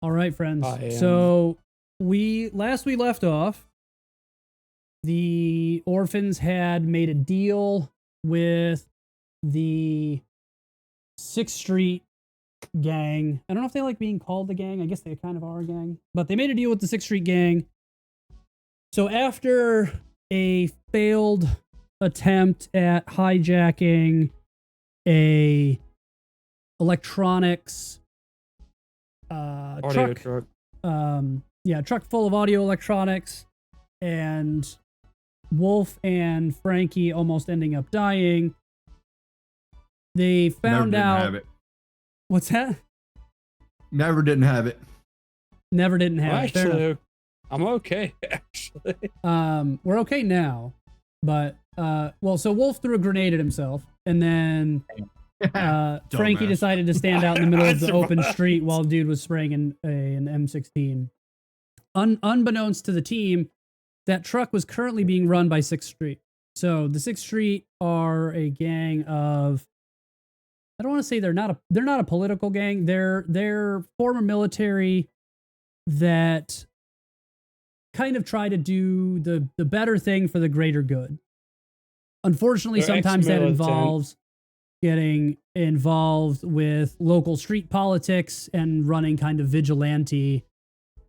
All right, friends. I am. So we left off, the Orphans had made a deal with the 6th Street gang. I don't know if they like being called the gang. I guess they kind of are a gang. But they made a deal with the 6th Street gang. So after a failed attempt at hijacking a electronics Audio truck. truck full of audio electronics, and Wolf and Frankie almost ending up dying. They found Never out. didn't have it. What's that? Never didn't have it. Never didn't have it. Fair enough. Actually, I'm okay. Actually, We're okay now, but so Wolf threw a grenade at himself, and then Frankie Dumbass. decided to stand out in the middle I of the open survived. street while dude was spraying an M16. Unbeknownst to the team, that truck was currently being run by 6th Street. So the 6th Street are a gang of, I don't want to say they're not a political gang. They're former military that kind of try to do the better thing for the greater good. Unfortunately, They're sometimes that ex-militant. involves getting involved with local street politics and running kind of vigilante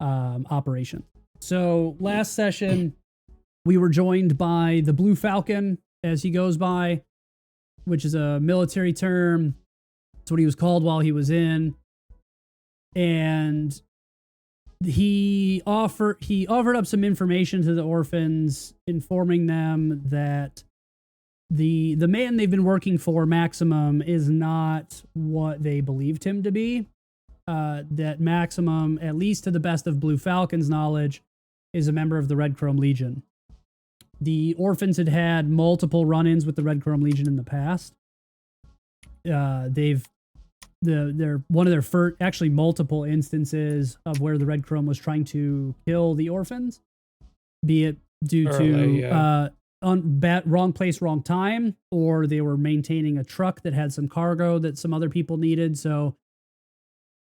operation. So last session, we were joined by the Blue Falcon, as he goes by, which is a military term. That's what he was called while he was in. And he offered up some information to the Orphans, informing them that the man they've been working for, Maximum, is not what they believed him to be. That Maximum, at least to the best of Blue Falcon's knowledge, is a member of the Red Chrome Legion. The Orphans had multiple run-ins with the Red Chrome Legion in the past. They're one of their first, actually multiple instances of where the Red Chrome was trying to kill the Orphans, be it due to wrong place, wrong time, or they were maintaining a truck that had some cargo that some other people needed. So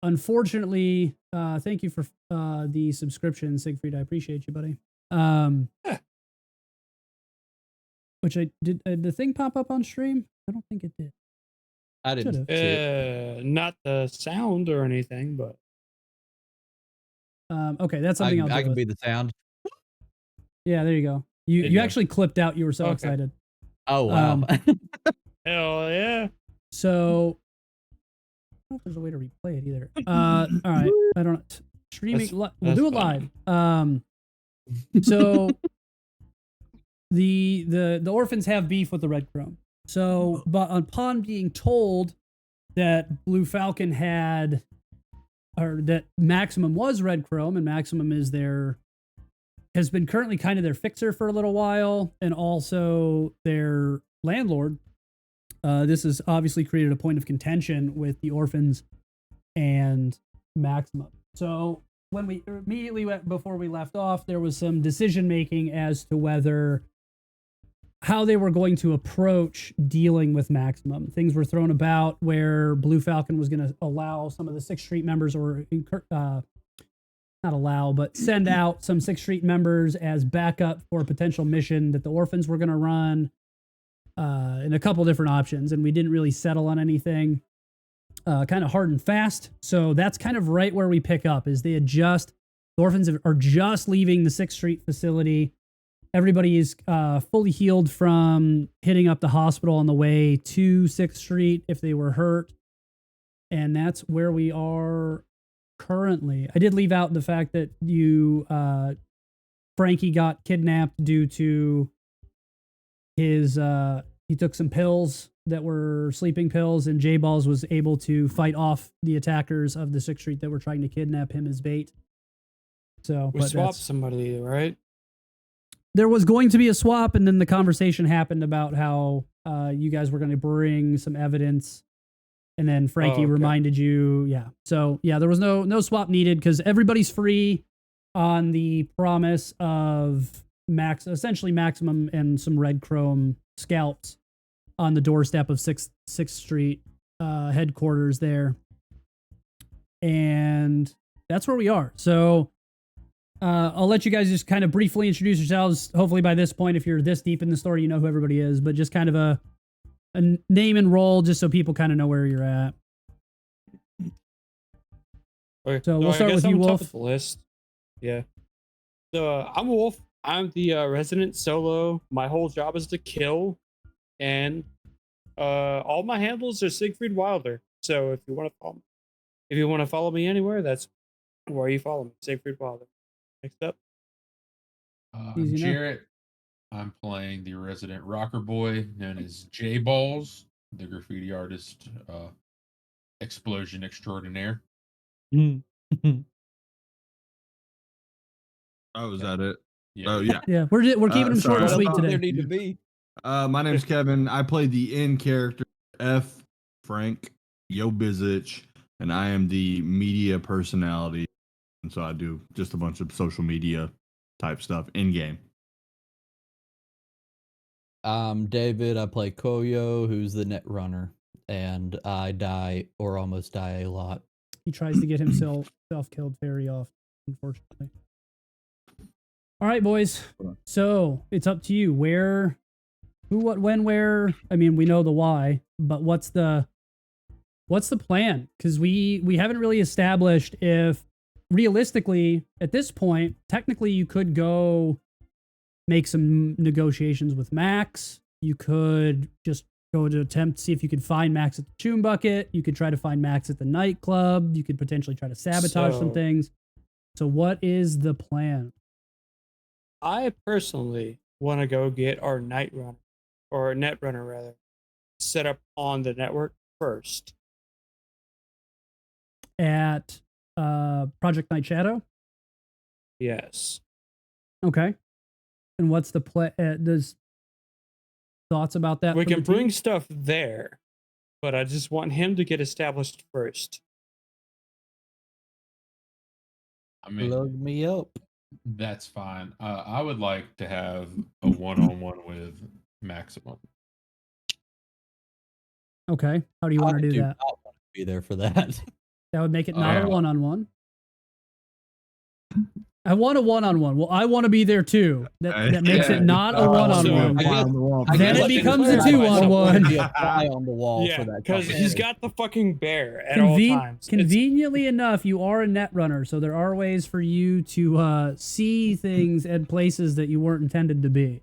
unfortunately, thank you for the subscription, Siegfried. I appreciate you, buddy. Which I did the thing pop up on stream? I don't think it did. I didn't Should've. see it. not the sound or anything, but Okay, that's something I'll I deal can with. be the sound. Yeah, there you go. There You you go. actually clipped out. You were so Okay. excited. Oh wow. hell yeah. So I don't know if there's a way to replay it either. All right. I don't know. Streaming. We'll that's do it fine. live. So the Orphans have beef with the Red Chrome. So, but upon being told that Blue Falcon that Maximum was Red Chrome, and Maximum has been currently kind of their fixer for a little while, and also their landlord. This has obviously created a point of contention with the Orphans and Maximum. So when we immediately before we left off, there was some decision making as to how they were going to approach dealing with Maximum. Things were thrown about where Blue Falcon was going to allow some of the 6th Street members, or not allow, but send out some 6th Street members as backup for a potential mission that the Orphans were going to run, and a couple different options. And we didn't really settle on anything kind of hard and fast. So that's kind of right where we pick up, is the Orphans are just leaving the 6th Street facility. Everybody is fully healed from hitting up the hospital on the way to 6th Street if they were hurt. And that's where we are currently. I did leave out the fact that Frankie got kidnapped due to he took some pills that were sleeping pills, and J-Balls was able to fight off the attackers of the 6th Street that were trying to kidnap him as bait. So We swapped somebody, right? there was going to be a swap, and then the conversation happened about how you guys were going to bring some evidence, and then Frankie okay. reminded you. Yeah. So yeah, there was no swap needed because everybody's free on the promise of essentially Maximum and some Red Chrome scalps on the doorstep of 6th Street headquarters there. And that's where we are. So I'll let you guys just kind of briefly introduce yourselves. Hopefully by this point, if you're this deep in the story, you know who everybody is, but just kind of a name and role just so people kind of know where you're at. Okay, So we'll I start guess with you, I'm top Wolf. of the list. Yeah. So I'm Wolf. I'm the resident solo. My whole job is to kill, and all my handles are Siegfried Wilder. So if you want to follow me anywhere, that's where you follow me, Siegfried Wilder. Next up. Easy I'm enough. Jarrett. I'm playing the resident rocker boy known as J Balls, the graffiti artist, explosion extraordinaire. Oh, is that it? Yeah. Oh, yeah. Yeah, we're keeping them short and sorry. sweet What else today. there need to be? My name's Kevin. I play the in character F. Frank Yobizich, and I am the media personality. And so I do just a bunch of social media type stuff in game. David, I play Koyo, who's the net runner, and I die or almost die a lot. He tries to get himself killed very often, unfortunately. All right, boys. So it's up to you. Where, who, what, when, where? I mean, we know the why, but what's the plan? Because we haven't really established if realistically at this point, technically you could go make some negotiations with Max. You could just go to attempt to see if you could find Max at the Tune Bucket. You could try to find Max at the nightclub. You could potentially try to sabotage some So- things. So what is the plan? I personally want to go get our night runner, or net runner rather, set up on the network first. At Project Night Shadow? Yes. Okay. And what's the play? Does thoughts about that? We from can the team? bring stuff there, but I just want him to get established first. I mean, Plug me up. that's fine. I would like to have a one-on-one with Maximum. Okay. How do you want to do that? Not want to be there for that. That would make it not Yeah. a one-on-one. I want a one-on-one. Well, I want to be there too. That makes Yeah. it not a Oh, one-on-one. I guess- I Then guess it I can becomes a clarify myself. 2-on-1. Be a fly on the wall Yeah, for that. because he's conversation. got the fucking bear at all times. It's- Conveniently enough, you are a net runner, so there are ways for you to see things at places that you weren't intended to be.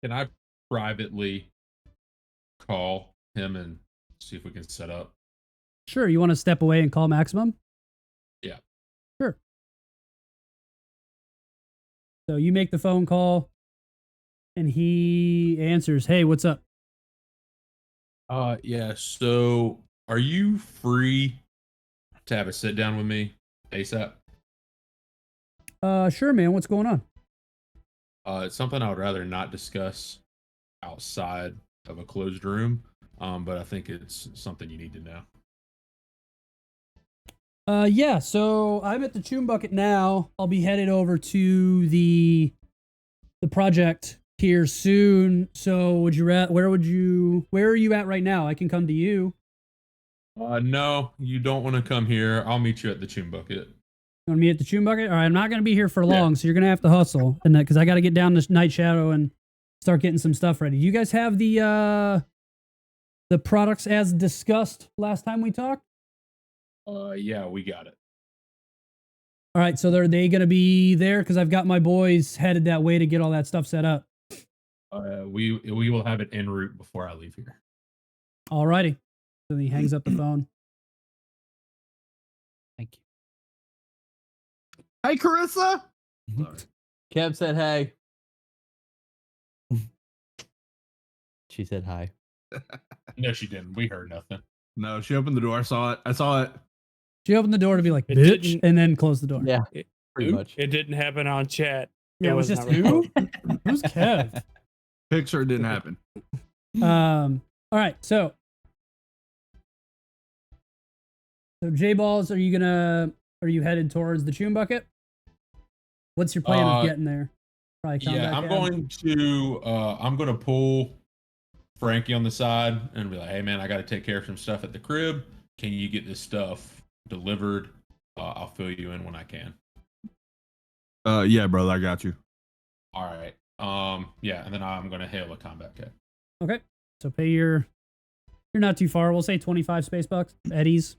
Can I privately call him and see if we can set up? Sure, you want to step away and call Maximum? Yeah. Sure. So you make the phone call, and he answers, "Hey, what's up?" Yeah. So, are you free to have a sit down with me ASAP? Sure, man. What's going on? It's something I would rather not discuss outside of a closed room, but I think it's something you need to know. Yeah, so I'm at the Tune Bucket now. I'll be headed over to the project here soon. So where are you at right now? I can come to you. No, you don't want to come here. I'll meet you at the Tune Bucket. You want to meet at the Tune Bucket? All right, I'm not going to be here for Yeah. long, so you're going to have to hustle. And because I got to get down to Night Shadow and start getting some stuff ready. You guys have the products as discussed last time we talked? Yeah, we got it. All right, so are they going to be there? Because I've got my boys headed that way to get all that stuff set up. We will have it en route before I leave here. All righty. So he hangs up the phone. Thank Hey, Carissa. you. Sorry. Kev said hey. She said hi. No, she didn't. We heard nothing. No, she opened the door. I saw it. She opened the door to be like, It bitch, didn't- and then close the door. Yeah, It- pretty much. It didn't happen on chat. Yeah, it was just not who? recorded. Who's Kev? Picture didn't happen. All right, so J Balls, are you headed towards the Tune Bucket? What's your plan of getting there? Probably Yeah, combat I'm going to pull Frankie on the side and be like, "Hey man, I got to take care of some stuff at the crib. Can you get this stuff delivered I'll fill you in when I can. Yeah, brother, I got you. All right. Yeah, and then I'm gonna hail a combat kit. Okay. So pay you're not too far. We'll say 25 space bucks. Eddies.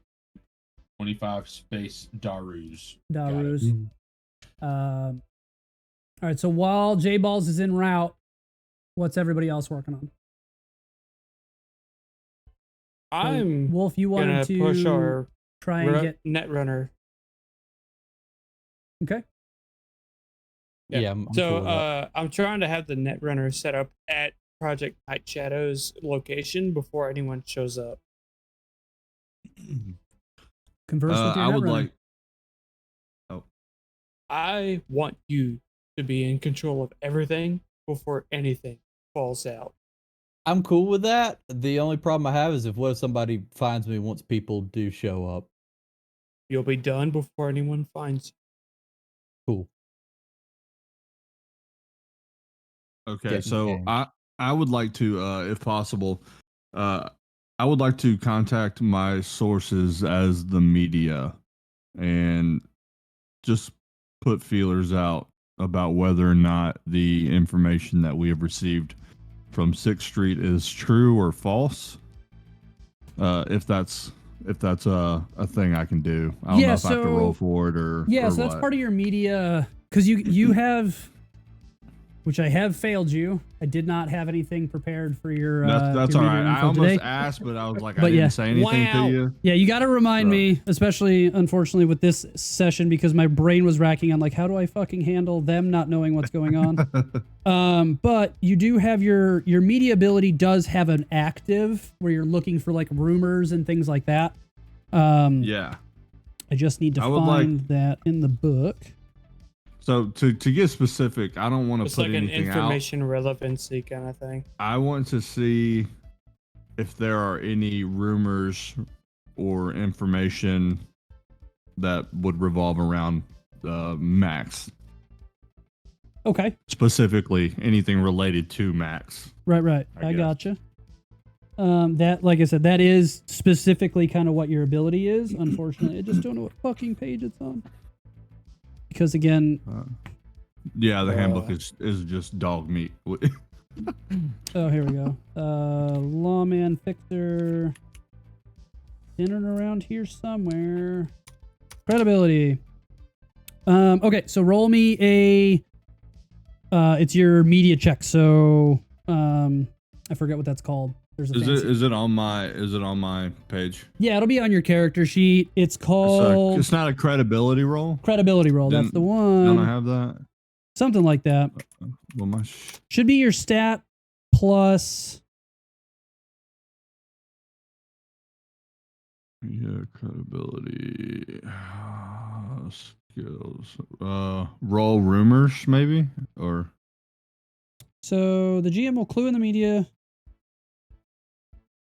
25 space Darus. Got it. Darus. All right. So while J Balls is en route, what's everybody else working on? So, I'm Wolf, you gonna wanted push to our try and get Netrunner. okay. Yeah, I'm So cool with that. I'm trying to have the Netrunner set up at Project Night Shadow's location before anyone shows up. Converse with your I would Netrunner. like. Oh, I want you to be in control of everything before anything falls out. I'm cool with that. The only problem I have is what if somebody finds me once people do show up? You'll be done before anyone finds you. Cool. okay. Get in the So game. I would like to, if possible, I would like to contact my sources as the media, and just put feelers out about whether or not the information that we have received from 6th Street is true or false. If that's a thing I can do. I don't know if I have to roll for it or yeah. or So that's what. part of your media because you have, which I have failed you. I did not have anything prepared for your. That's your all media right. I info almost today. asked, but I was like, I But didn't yeah. say anything Wow. to you. Yeah, you got to remind So- me, especially unfortunately with this session, because my brain was racking on like, how do I fucking handle them not knowing what's going on? But you do have your media ability does have an active where you're looking for like rumors and things like that. Yeah. I just need to I would find that in the book. So to get specific, I don't want to It's put like an anything out. information relevancy kind of thing. I want to see if there are any rumors or information that would revolve around Max. Okay, Specifically, anything related to Max. right. I I guess. gotcha. That, like I said, that is specifically kind of what your ability is. Unfortunately, I just don't know what fucking page it's on. Because again, Yeah, the handbook is just dog meat. oh, here we go. Lawman Fixer. In and around here somewhere. Credibility. Okay, so roll me a. It's your media check. So, I forget what that's called. There's a fancy. Is it on my page? Yeah, it'll be on your character sheet. It's called It's not a credibility roll. credibility roll. That's the one. Don't I have that? Something like that. Well, my Should be your stat plus. yeah, credibility skills. Roll rumors maybe or So the GM will clue in the media.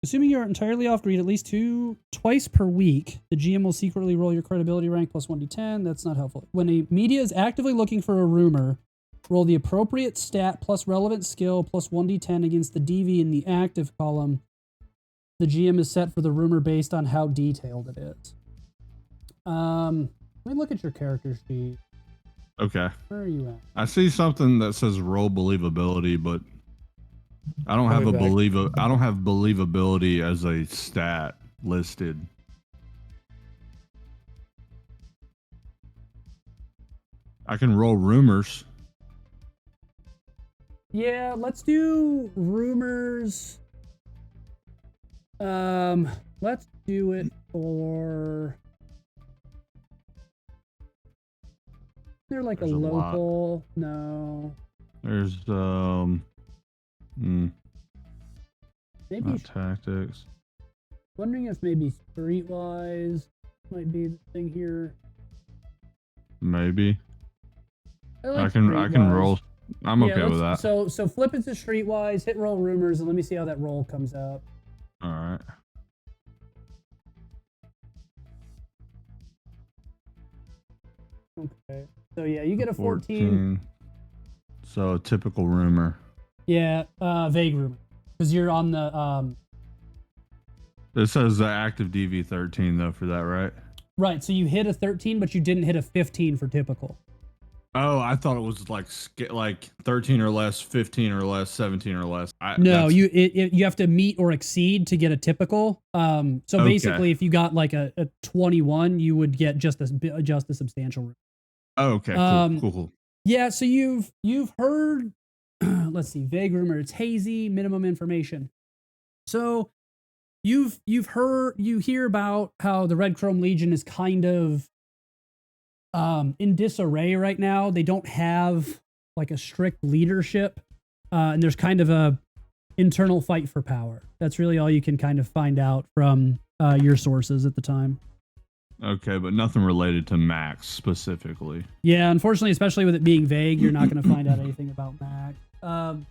Assuming you're entirely off grid at least twice per week, the GM will secretly roll your credibility rank plus 1d10. That's not helpful. When a media is actively looking for a rumor, roll the appropriate stat plus relevant skill plus 1d10 against the DV in the active column. The GM is set for the rumor based on how detailed it is. Let me look at your character sheet. okay. Where are you at? I see something that says roll believability, but I don't have I'll be back. I don't have believability as a stat listed. I can roll rumors. Yeah, let's do rumors. Let's do it for. They're like There's a a lot. local. No, There's maybe. not tactics. Wondering if maybe streetwise might be the thing here. Maybe. like I can Streetwise. roll. I'm Yeah, okay with that. So flip it to streetwise, hit roll rumors, and let me see how that roll comes up. All right. Okay. So yeah, you get a 14. So a typical rumor. Yeah, vague rumor. Because you're on the It says the active DV 13 though for that, right? Right. So you hit a 13, but you didn't hit a 15 for typical. Oh, I thought it was like 13 or less, 15 or less, 17 or less. No, you have to meet or exceed to get a typical. So Okay. basically, if you got like a 21, you would get just a substantial. Oh, okay. Cool. Yeah. So you've heard. Let's see. Vague rumor. It's hazy. Minimum information. So you hear about how the Red Chrome Legion is kind of in disarray right now. They don't have like a strict leadership, and there's kind of a internal fight for power. That's really all you can kind of find out from your sources at the time. Okay, but nothing related to Max specifically. Yeah, unfortunately, especially with it being vague, you're not going to find out anything about Max.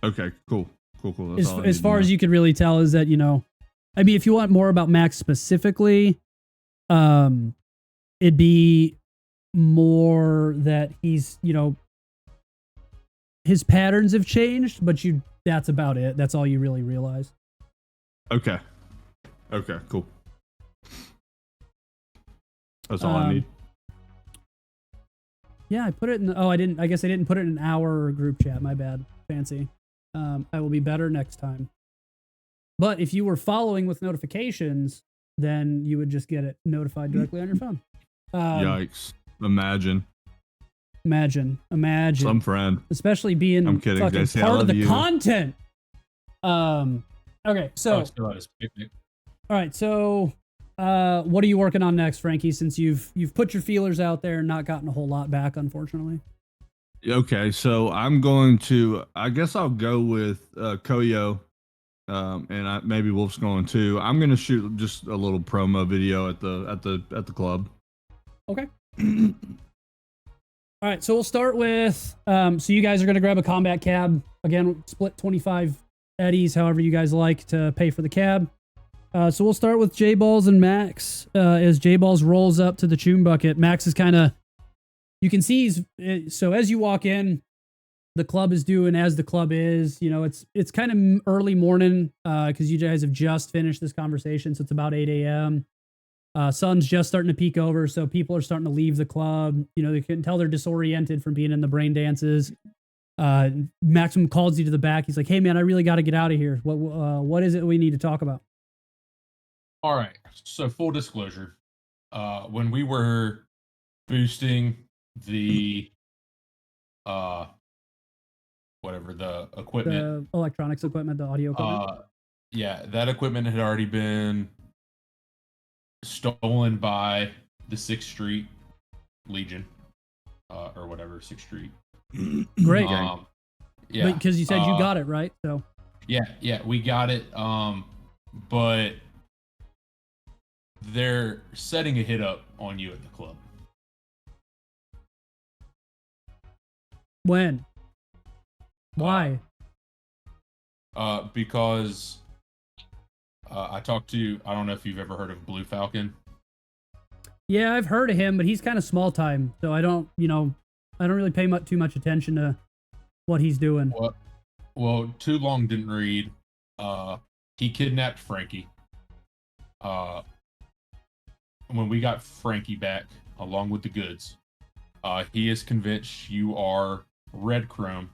Okay, cool. That's all I As need far to as know. you could really tell is that, I mean, if you want more about Max specifically, it'd be more that he's, his patterns have changed, but that's about it. That's all you really realize. Okay, cool. That's all I need. Yeah, I put it in. I guess I didn't put it in our group chat. My bad. Fancy. I will be better next time. But if you were following with notifications, then you would just get it notified directly on your phone. Yikes. Imagine. Imagine. Some friend. Especially being I'm kidding. fucking JC, I part of love the you. content. Okay, so Still at his picnic. all right, so what are you working on next, Frankie? Since you've put your feelers out there and not gotten a whole lot back, unfortunately. Okay, so I'm going to. I guess I'll go with Koyo, and maybe Wolf's going too. I'm going to shoot just a little promo video at the club. Okay. All right, so we'll start with. So you guys are going to grab a combat cab again. Split 25 eddies, however you guys like to pay for the cab. So we'll start with J Balls and Max. As J Balls rolls up to the Choom bucket, Max is kind of. You can see so as you walk in, the club is doing as the club is. It's kind of early morning because you guys have just finished this conversation, so it's about 8 a.m. Sun's just starting to peek over, so people are starting to leave the club. They can tell they're disoriented from being in the brain dances. Maximum calls you to the back. He's like, "Hey man, I really got to get out of here. What is it we need to talk about?" All right. So full disclosure, when we were boosting the whatever the equipment, The electronics equipment, the audio equipment. yeah, that equipment had already been stolen by the 6th Street Legion, or whatever 6th Street. Great. Yeah, Because you said you got it right. So yeah, we got it. But they're setting a hit up on you at the club. when? Why? Because I talked to, I don't know if you've ever heard of Blue Falcon. Yeah, I've heard of him, but he's kind of small time, so I don't really pay too much attention to what he's doing. Well, too long didn't read. He kidnapped Frankie. When we got Frankie back, along with the goods, he is convinced you are Red Chrome,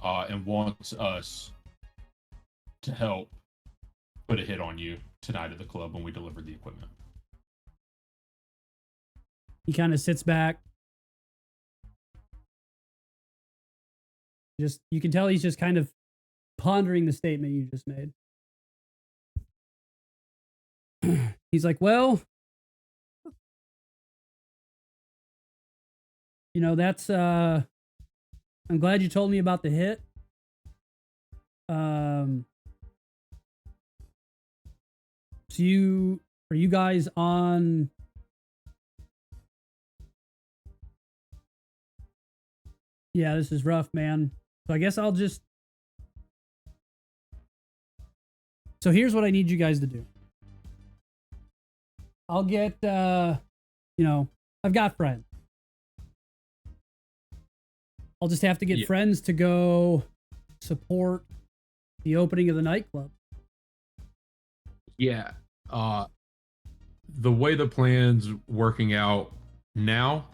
and wants us to help put a hit on you tonight at the club when we deliver the equipment. He kind of sits back. You can tell he's just kind of pondering the statement you just made. He's like, well, that's I'm glad you told me about the hit. So are you guys on? Yeah, this is rough, man. So I guess I'll just. So here's what I need you guys to do. I'll get, I've got friends. I'll just have to get friends to go support the opening of the nightclub. Yeah. the way the plan's working out now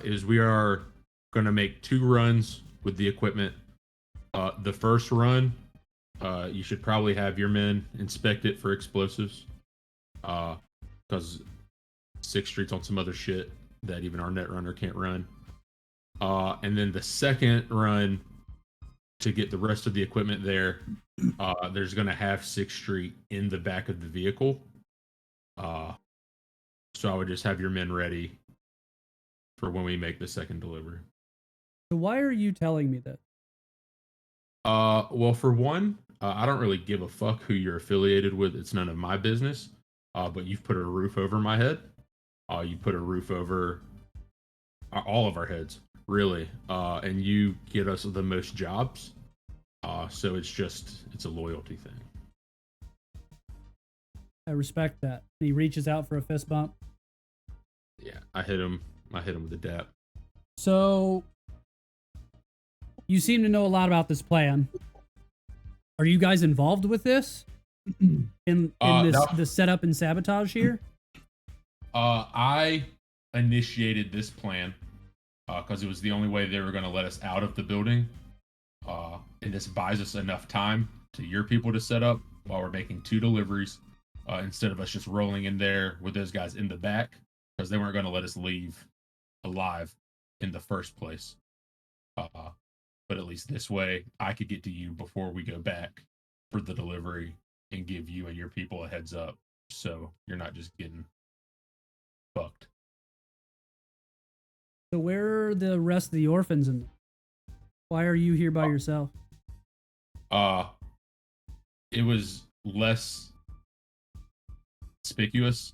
is we are going to make 2 runs with the equipment. The first run, you should probably have your men inspect it for explosives, because 6th Street's on some other shit that even our Netrunner can't run. And then the second run, to get the rest of the equipment there, there's going to have 6th Street in the back of the vehicle. So I would just have your men ready for when we make the second delivery. So why are you telling me that? Well, for one, I don't really give a fuck who you're affiliated with. It's none of my business. But you've put a roof over my head. You put a roof over all of our heads, really. And you get us the most jobs. So it's a loyalty thing. I respect that. He reaches out for a fist bump. Yeah, I hit him with a dap. So you seem to know a lot about this plan. Are you guys involved with this? In this No. the setup and sabotage here? I initiated this plan because it was the only way they were going to let us out of the building. And this buys us enough time to your people to set up while we're making 2 deliveries, instead of us just rolling in there with those guys in the back, because they weren't going to let us leave alive in the first place. But at least this way, I could get to you before we go back for the delivery and give you and your people a heads up, so you're not just getting fucked. So where are the rest of the orphans in? Why are you here by yourself? It was less conspicuous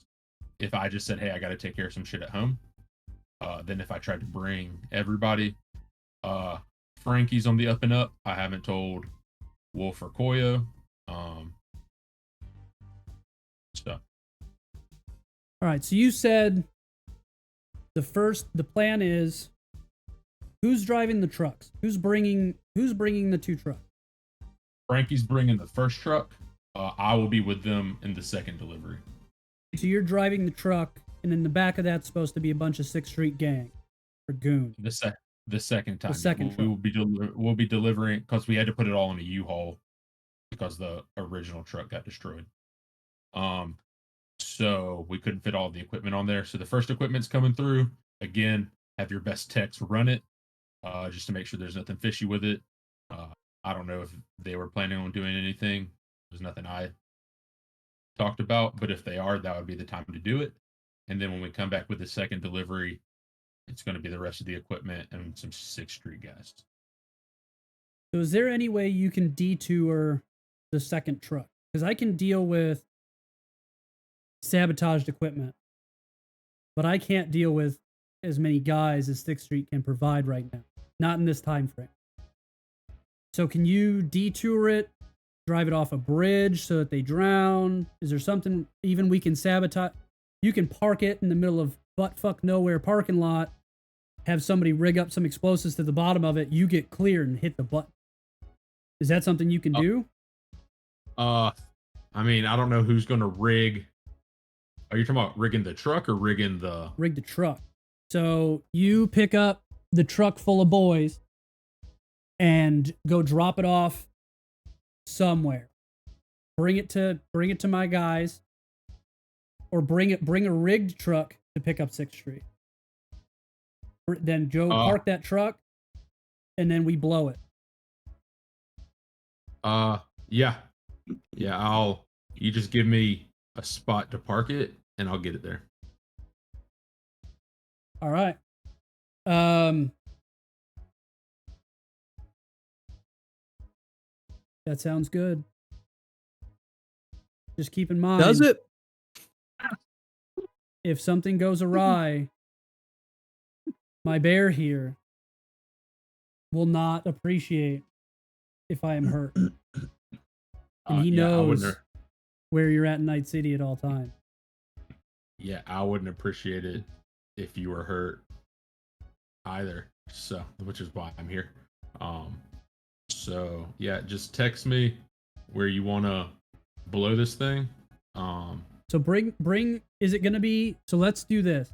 if I just said, "Hey, I got to take care of some shit at home," than if I tried to bring everybody. Frankie's on the up and up. I haven't told Wolf or Koyo. So. All right, so you said the plan is who's driving the trucks? Who's bringing the 2 trucks? Frankie's bringing the first truck. I will be with them in the second delivery. So you're driving the truck, and in the back of that's supposed to be a bunch of 6th Street gang or goons. The second time. The second we'll be delivering, because we had to put it all in a U-Haul because the original truck got destroyed. So we couldn't fit all the equipment on there. So the first equipment's coming through. Again, have your best techs run it, just to make sure there's nothing fishy with it. I don't know if they were planning on doing anything. There's nothing I talked about, but if they are, that would be the time to do it. And then when we come back with the second delivery, it's going to be the rest of the equipment and some 6th Street guys. So is there any way you can detour the second truck? Because I can deal with sabotaged equipment, but I can't deal with as many guys as 6th Street can provide right now. Not in this time frame. So can you detour it, drive it off a bridge so that they drown? Is there something even we can sabotage? You can park it in the middle of butt-fuck nowhere parking lot, have somebody rig up some explosives to the bottom of it, you get cleared and hit the button. Is that something you can do? I mean, I don't know who's going to rig. Are you talking about rigging the truck or rigging the... Rig the truck. So you pick up the truck full of boys and go drop it off somewhere. Bring it to my guys, or bring a rigged truck to pick up 6th Street. Then Joe park that truck, and then we blow it. Yeah. You just give me a spot to park it, and I'll get it there. All right. That sounds good. Just keep in mind. Does it? If something goes awry, my bear here will not appreciate if I am hurt. And he knows where you're at in Night City at all times. Yeah, I wouldn't appreciate it if you were hurt either. So, which is why I'm here. So yeah, just text me where you want to blow this thing. So So bring. Is it going to be? So let's do this.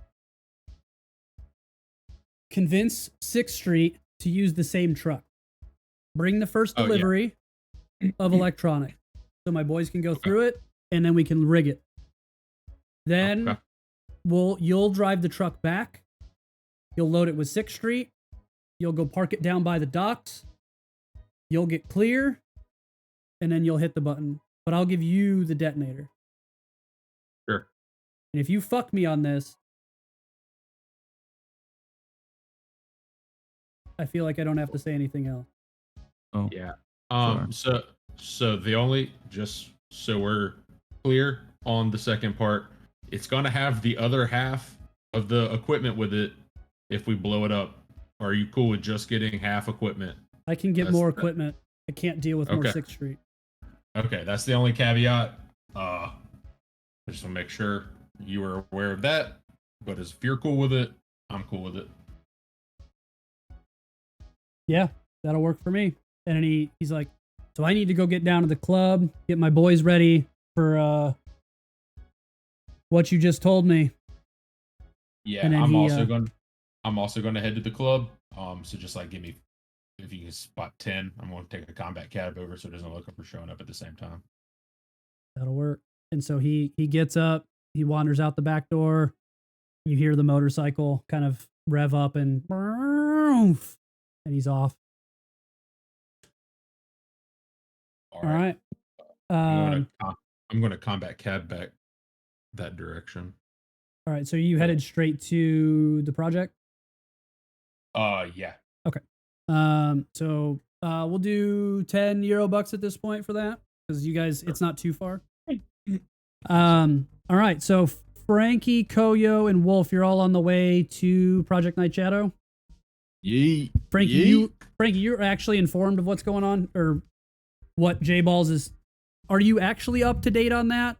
Convince 6th Street to use the same truck. Bring the first delivery of electronic, so my boys can go through it, and then we can rig it. Then you'll drive the truck back. You'll load it with 6th Street. You'll go park it down by the docks. You'll get clear, and then you'll hit the button. But I'll give you the detonator. Sure. And if you fuck me on this, I feel like I don't have to say anything else. Oh, Yeah. Sure. So the only, just so we're clear on the second part, it's gonna have the other half of the equipment with it if we blow it up. Are you cool with just getting half equipment? I can get more equipment. I can't deal with more 6th Street. Okay, that's the only caveat. I just want to make sure you were aware of that. But if you're cool with it, I'm cool with it. Yeah, that'll work for me. And then he's like, so I need to go get down to the club, get my boys ready for what you just told me. Yeah, And then I'm also going to head to the club. So just like give me, if you can spot 10, I'm going to take a combat cab over so it doesn't look like we're showing up at the same time. That'll work. And so he gets up, he wanders out the back door. You hear the motorcycle kind of rev up and he's off. All right. I'm going to combat cab back that direction. All right. So you headed straight to the project? Yeah. Okay. So we'll do €10 at this point for that because you guys, it's not too far. All right. So Frankie, Koyo, and Wolf, you're all on the way to Project Night Shadow. Yeet. Frankie, you're actually informed of what's going on, or what J-Balls is. Are you actually up to date on that?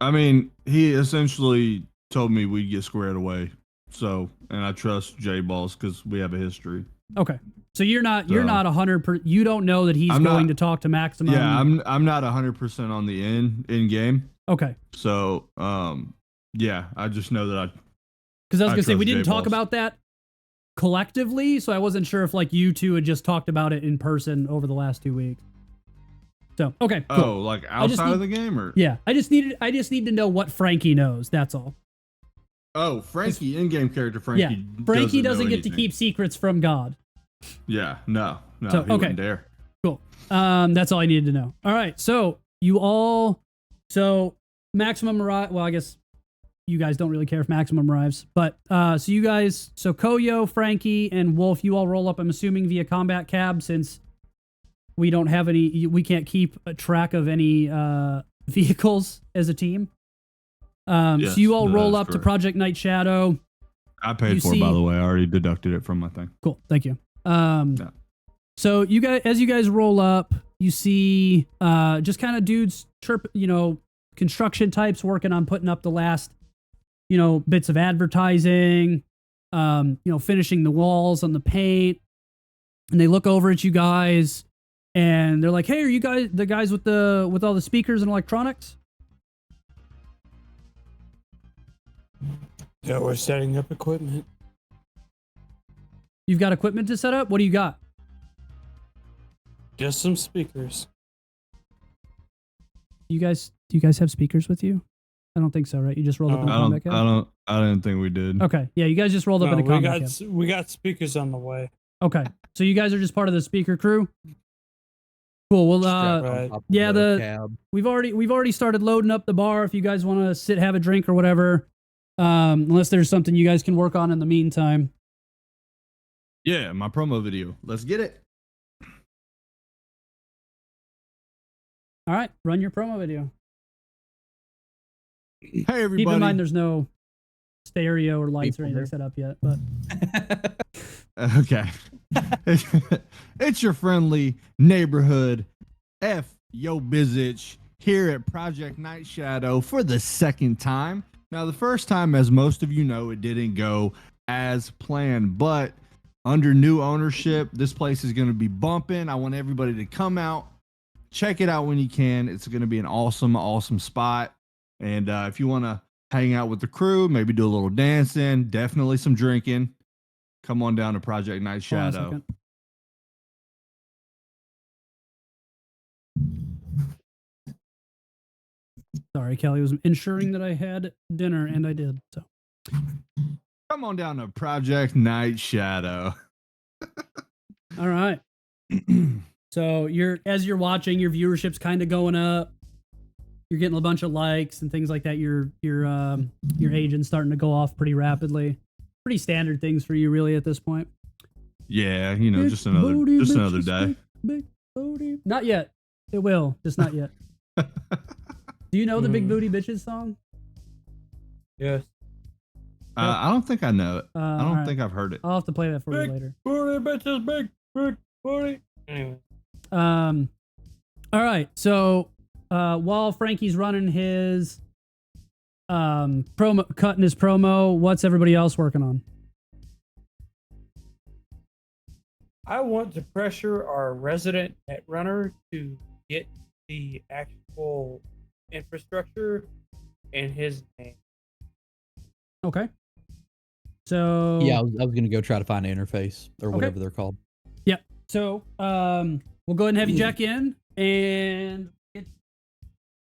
I mean, he essentially told me we'd get squared away. So, and I trust J-Balls because we have a history. Okay. So you're not 100%. You don't know that he's going to talk to Maximum. Yeah, I'm not 100% on the in game. Okay. So, yeah, I just know that because I was gonna say we trust didn't talk J-Balls. about that collectively, so I wasn't sure if like you two had just talked about it in person over the last 2 weeks. So okay. Cool. Oh, like outside of the game, or yeah, I just need to know what Frankie knows. That's all. Oh, Frankie, in-game character Frankie. Yeah, Frankie doesn't get to keep secrets from God. Yeah, no, So, he wouldn't dare. Cool. That's all I needed to know. All right, so Maximum arrive. Well, I guess you guys don't really care if Maximum arrives, but so Koyo, Frankie, and Wolf, you all roll up. I'm assuming via combat cab since we don't have any. We can't keep a track of any vehicles as a team. Yes, so you all that roll is up to correct. Project Night Shadow. I paid for it, by the way. I already deducted it from my thing. Cool, thank you. Yeah. So you guys roll up, you see just kind of dudes construction types working on putting up the last bits of advertising, finishing the walls on the paint. And they look over at you guys and they're like, "Hey, are you guys the guys with all the speakers and electronics?" Yeah, we're setting up equipment. You've got equipment to set up? What do you got? Just some speakers. Do you guys have speakers with you? I don't think so, right? You just rolled up in a combat cab? I didn't think we did. Okay. Yeah, you guys just rolled up in a combat cab. We got speakers on the way. Okay. So you guys are just part of the speaker crew? Cool. Well, Right. yeah, we've already started loading up the bar if you guys want to sit, have a drink or whatever. Unless there's something you guys can work on in the meantime. Yeah, my promo video. Let's get it. All right, run your promo video. Hey, everybody. Keep in mind there's no stereo or lights or anything set up yet, but Okay. It's your friendly neighborhood Yo Bizich here at Project Night Shadow for the second time. Now, the first time, as most of you know, it didn't go as planned, but under new ownership, this place is going to be bumping. I want everybody to come out, check it out when you can. It's going to be an awesome, awesome spot. And if you want to hang out with the crew, maybe do a little dancing, definitely some drinking, come on down to Project Night Hold on a Shadow. second. Sorry, Kelly was ensuring that I had dinner, and I did. So Come on down to Project Night Shadow. all right. So as you're watching, your viewership's kind of going up. You're getting a bunch of likes and things like that. Your agent's starting to go off pretty rapidly. Pretty standard things for you, really, at this point. Yeah, you know, Big just another booty another bitches, day. Big booty. Not yet. It will, just not yet. Do you know the Big Booty Bitches song? Yes. I don't think I know it. I don't alright. think I've heard it. I'll have to play that for you later. Booty bitches, big booty. Anyway. All right. So while Frankie's running his cutting his promo, what's everybody else working on? I want to pressure our resident net runner to get the actual infrastructure in his name. Okay. So Yeah, I was gonna go try to find an interface or Okay. whatever they're called. Yeah. So we'll go ahead and have you jack in and get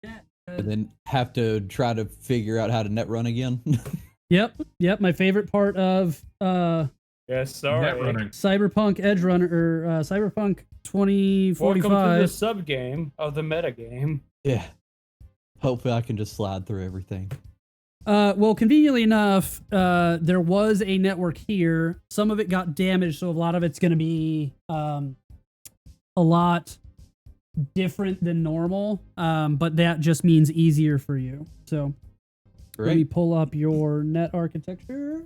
that. And then have to try to figure out how to net run again. Yep. My favorite part of Yes, sorry. Net running. Cyberpunk Edge Runner or Cyberpunk Welcome to 2045. the sub game of the meta game. Yeah. Hopefully I can just slide through everything. Well, conveniently enough, there was a network here. Some of it got damaged, so a lot of it's going to be a lot different than normal. But that just means easier for you. So let me Great. pull up your net architecture.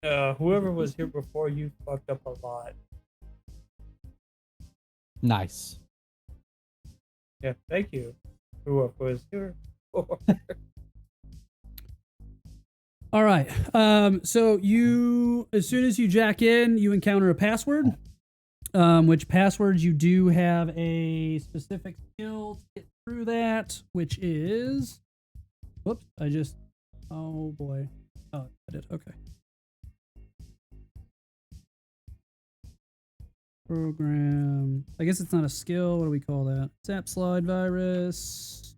Whoever was here before you fucked up a lot. Nice. Yeah, thank you. Whoever was here before. All right. So you, as soon as you jack in, you encounter a password. Which passwords you do have a specific skill to get through that, which is, whoops, oh boy. Oh, I did. Okay. Program. I guess it's not a skill. What do we call that? Zap slide virus.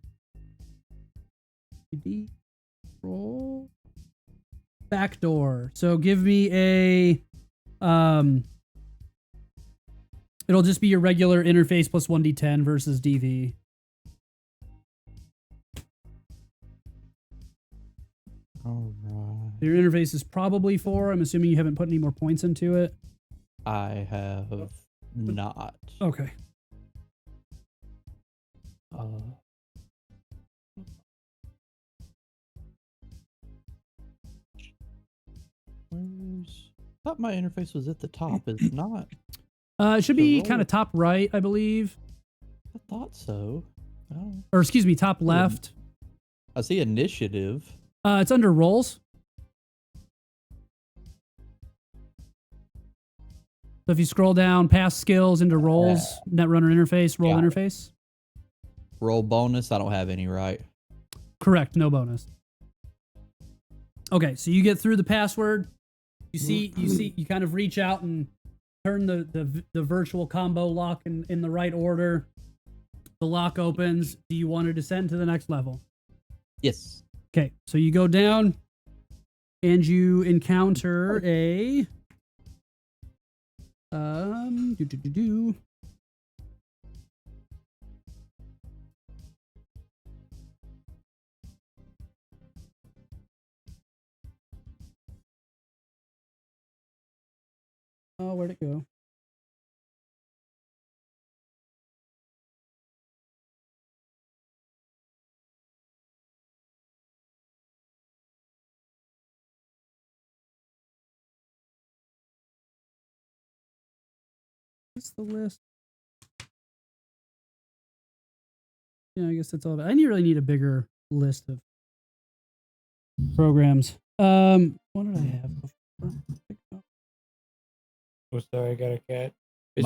Roll. Backdoor. So give me a it'll just be your regular interface plus 1d10 versus DV. All right. Your interface is probably 4. I'm assuming you haven't put any more points into it. I have not. Okay. I thought my interface was at the top. It's not. It should be roll kind of it. top right, I believe. I thought so. Oh. Or excuse me, top left. I see initiative. It's under roles. So if you scroll down past skills into roles, Netrunner interface, role Got it. interface. Roll bonus. I don't have any, right? Correct, no bonus. Okay, so you get through the password. You kind of reach out and turn the virtual combo lock in the right order. The lock opens. Do you want to descend to the next level? Yes. Okay, so you go down and you encounter a Oh, where'd it go? What's the list? Yeah, I guess that's all. I really need a bigger list of programs. What did I have before? Oh, sorry, I got a cat. It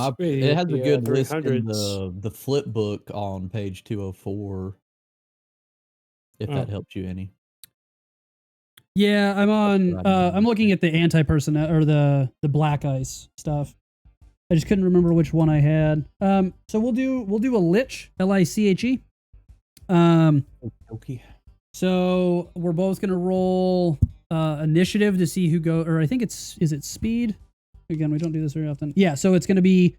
has a good list in 300s. the flip book on page 204. if that helps you any. Yeah, I'm on. what I'm I'm looking at the anti-person or the black ice stuff. I just couldn't remember which one I had. So we'll do a lich, Liche. Okay. So we're both gonna roll initiative to see who go, or I think is it speed? Again, we don't do this very often. Yeah, so it's gonna be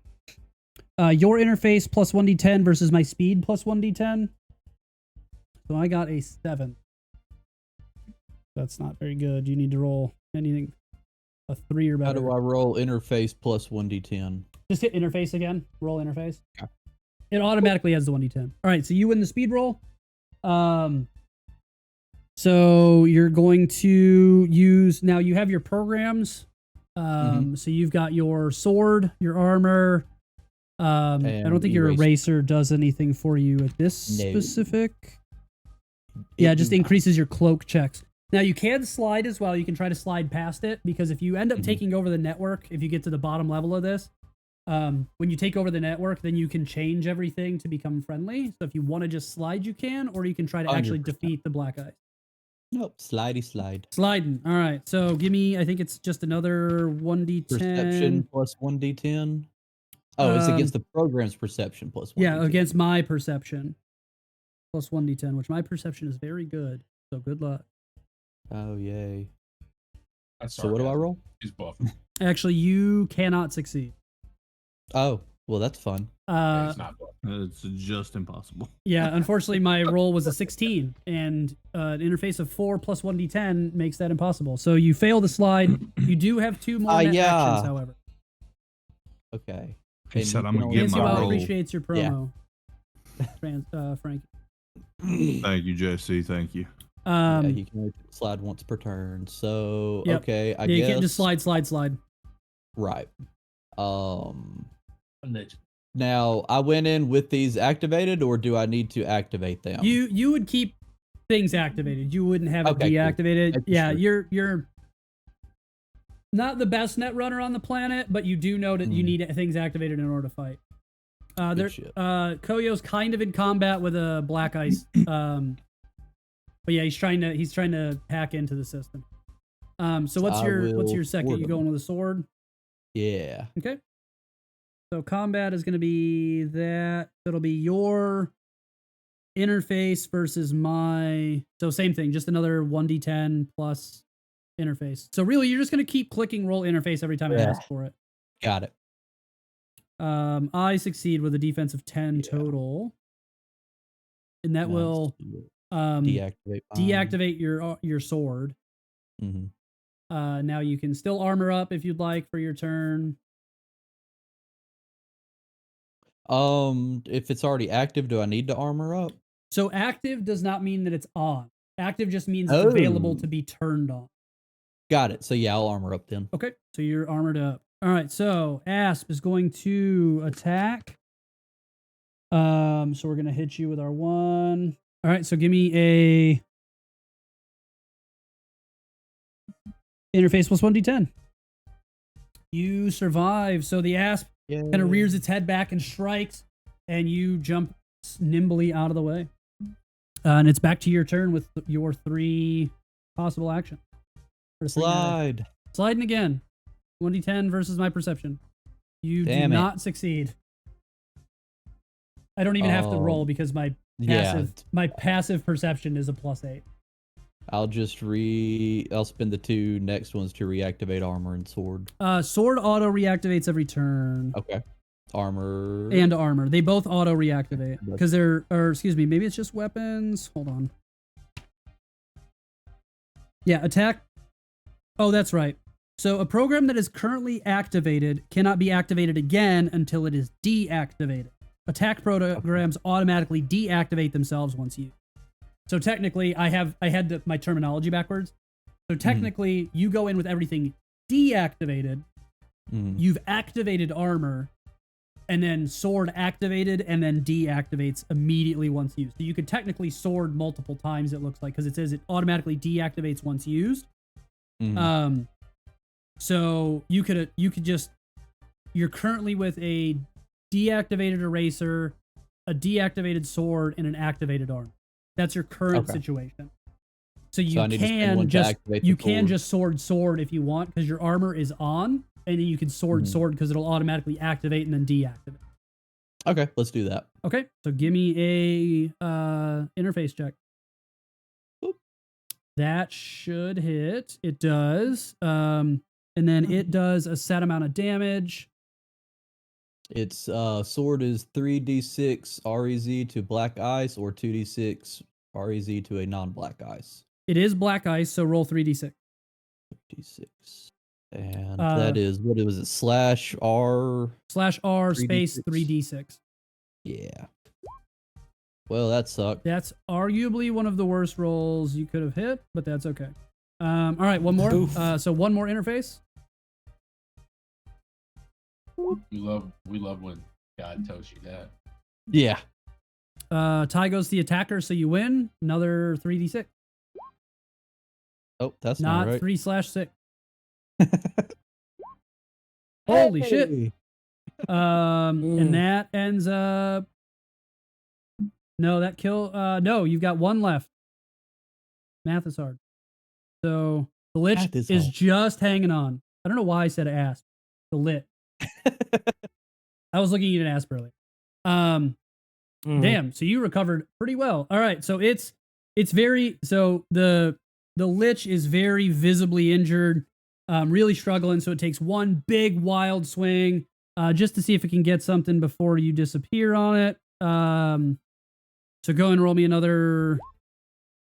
your interface plus 1d10 versus my speed plus 1d10. So I got a 7. That's not very good. You need to roll anything a 3 or better. How do I roll interface plus 1d10? Just hit interface again. Roll interface. Okay. It automatically has the 1d10. All right, so you win the speed roll. So you're going to use, now you have your programs. So you've got your sword, your armor. I don't think your eraser does anything for you at this specific. Yeah, it just increases your cloak checks. Now you can slide as well. You can try to slide past it, because if you end up taking over the network, if you get to the bottom level of this, when you take over the network, then you can change everything to become friendly. So if you want to just slide, you can, or you can try to actually 100%. defeat the black eyes. Nope, slidey slide. Sliding. All right. So give me, I think it's just another 1d10. Perception plus 1d10. Oh, it's against the program's perception plus 1d10. Yeah, against my perception plus 1d10, which my perception is very good. So good luck. Oh, yay. That's So what do I roll? He's buffing. Actually, you cannot succeed. Oh, well, that's fun. Yeah, he's not buffing. It's just impossible. Yeah, unfortunately, my roll was a 16, and an interface of 4 plus 1d10 makes that impossible. So you fail the slide. You do have 2 more net actions, however. Okay. He said, "I'm gonna Nancy get my Well roll." appreciates your promo, Frank. Thank you, JC. Thank you. Yeah, you can only slide once per turn. So, Yep. okay, I you guess. can't just slide. Right. Alleged. Now, I went in with these activated, or do I need to activate them? You would keep things activated. You wouldn't have it Okay, cool. deactivated. Making Yeah, sure. you're not the best net runner on the planet, but you do know that you need things activated in order to fight. shit. Koyo's kind of in combat with a black ice. But yeah, he's trying to hack into the system. So what's I your will second? sword You him. going with a sword? Yeah. Okay. So combat is going to be that. It'll be your interface versus my. So same thing, just another 1d10 plus interface. So really, you're just going to keep clicking roll interface every time I ask for it. Got it. I succeed with a defense of 10 total, and that will deactivate your sword. Mm-hmm. Now you can still armor up if you'd like for your turn. If it's already active, do I need to armor up? So active does not mean that it's on. Active just means it's available to be turned on. Got it. So yeah, I'll armor up then. Okay, so you're armored up. All right, so Asp is going to attack. So we're gonna hit you with our 1. All right, so give me a interface plus 1d10. You survive. So the Asp kind of rears its head back and strikes, and you jump nimbly out of the way. And it's back to your turn with your 3 possible actions. Slide. Sliding again. 1d10 versus my perception. You Damn do it. not succeed. I don't even have to roll because my passive perception is a +8. I'll spend the 2 next ones to reactivate armor and sword. Sword auto reactivates every turn. Okay. Armor. And armor. They both auto reactivate. Because maybe it's just weapons. Hold on. Yeah, attack. Oh, that's right. So a program that is currently activated cannot be activated again until it is deactivated. Attack programs automatically deactivate themselves once used. So technically, I had my terminology backwards. So technically, you go in with everything deactivated. You've activated armor, and then sword activated, and then deactivates immediately once used. So you could technically sword multiple times, it looks like, because it says it automatically deactivates once used. So you could just, you're currently with a deactivated eraser, a deactivated sword, and an activated arm. That's your current Okay. situation. So you So I need to spend one can to just activate the you can sword. just sword if you want, because your armor is on, and then you can sword Mhm. because it'll automatically activate and then deactivate. Okay, let's do that. Okay, so give me a interface check. Boop. That should hit. It does. And then it does a set amount of damage. Its sword is 3d6 REZ to black ice or 2d6 REZ to a non-black ice. It is black ice, so roll 3d6. D6. And Uh, that is, what was it, /R? /R space 3d6. 3d6. Yeah. Well, that sucked. That's arguably one of the worst rolls you could have hit, but that's okay. All right, one more. Oof. So one more interface. We love when God tells you that. Yeah. Tie goes to the attacker, so you win. Another 3d6. Oh, that's Not not right. 3/6. Holy shit. Hey! And that ends up. No, that kill. No, you've got one left. Math is hard. So the Lich Math is is hard. just hanging on. I don't know why I said asp. The Lit. I was looking at an asp earlier. Damn. So you recovered pretty well. All right. So it's very, so the Lich is very visibly injured, really struggling. So it takes one big wild swing, just to see if it can get something before you disappear on it. So go and roll me another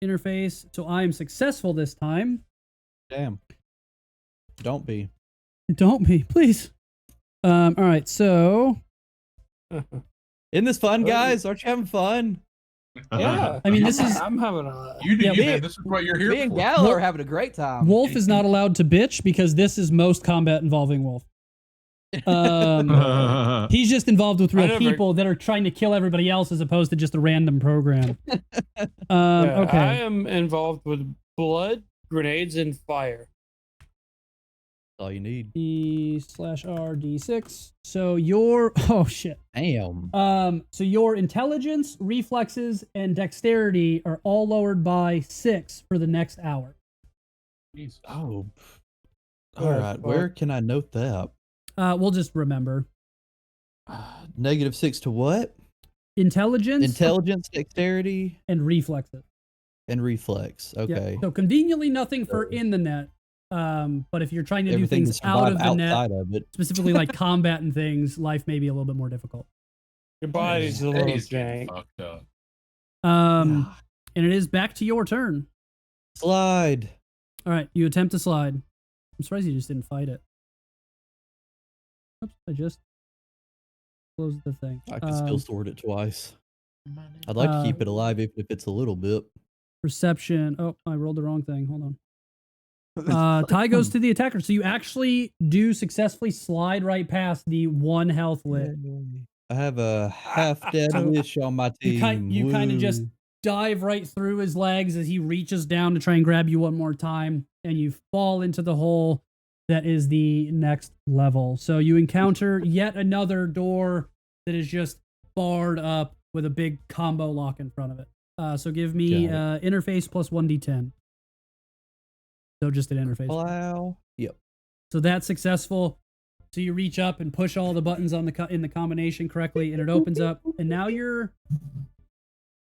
interface. So I am successful this time. Damn. Don't be. Don't be, please. All right. So Isn't this fun, Oh, guys? Aren't you having fun? Yeah. I mean, this is I'm having a. You do Yeah, you, me- man. This is what you're here Me and for. Gallo Wolf- are having a great time. Wolf is not allowed to bitch because this is most combat involving Wolf. He's just involved with I real never- people that are trying to kill everybody else as opposed to just a random program. Yeah, Okay. I am involved with blood, grenades, and fire. All you need. D/R D6. So your oh shit. Damn. So your intelligence, reflexes, and dexterity are all lowered by 6 for the next hour. Jesus. Oh. Oh, All right. fuck. Where can I note that? We'll just remember. -6 to what? Intelligence Intelligence, dexterity, and reflexes. and reflex. Yeah. Okay. So conveniently nothing for in the net. But if you're trying to do Everything to things out survive of the net, outside of it. specifically like combat and things, life may be a little bit more difficult. Your body's a That little is getting jank. fucked up. And it is back to your turn. Slide. All right, you attempt to slide. I'm surprised you just didn't fight it. Oops, I just closed the thing. I can still sword it twice. I'd like to keep it alive even if it's a little bit. Perception. Oh, I rolled the wrong thing. Hold on. Tie goes to the attacker. So you actually do successfully slide right past the 1 health lit. I have a half-dead So Lich on my team. You kind of just Woo. dive right through his legs as he reaches down to try and grab you one more time, and you fall into the hole that is the next level. So you encounter yet another door that is just barred up with a big combo lock in front of it. So give me Got interface plus 1d10. So just an interface. Wow. Yep. So that's successful. So you reach up and push all the buttons on the in the combination correctly, and it opens up. And now you're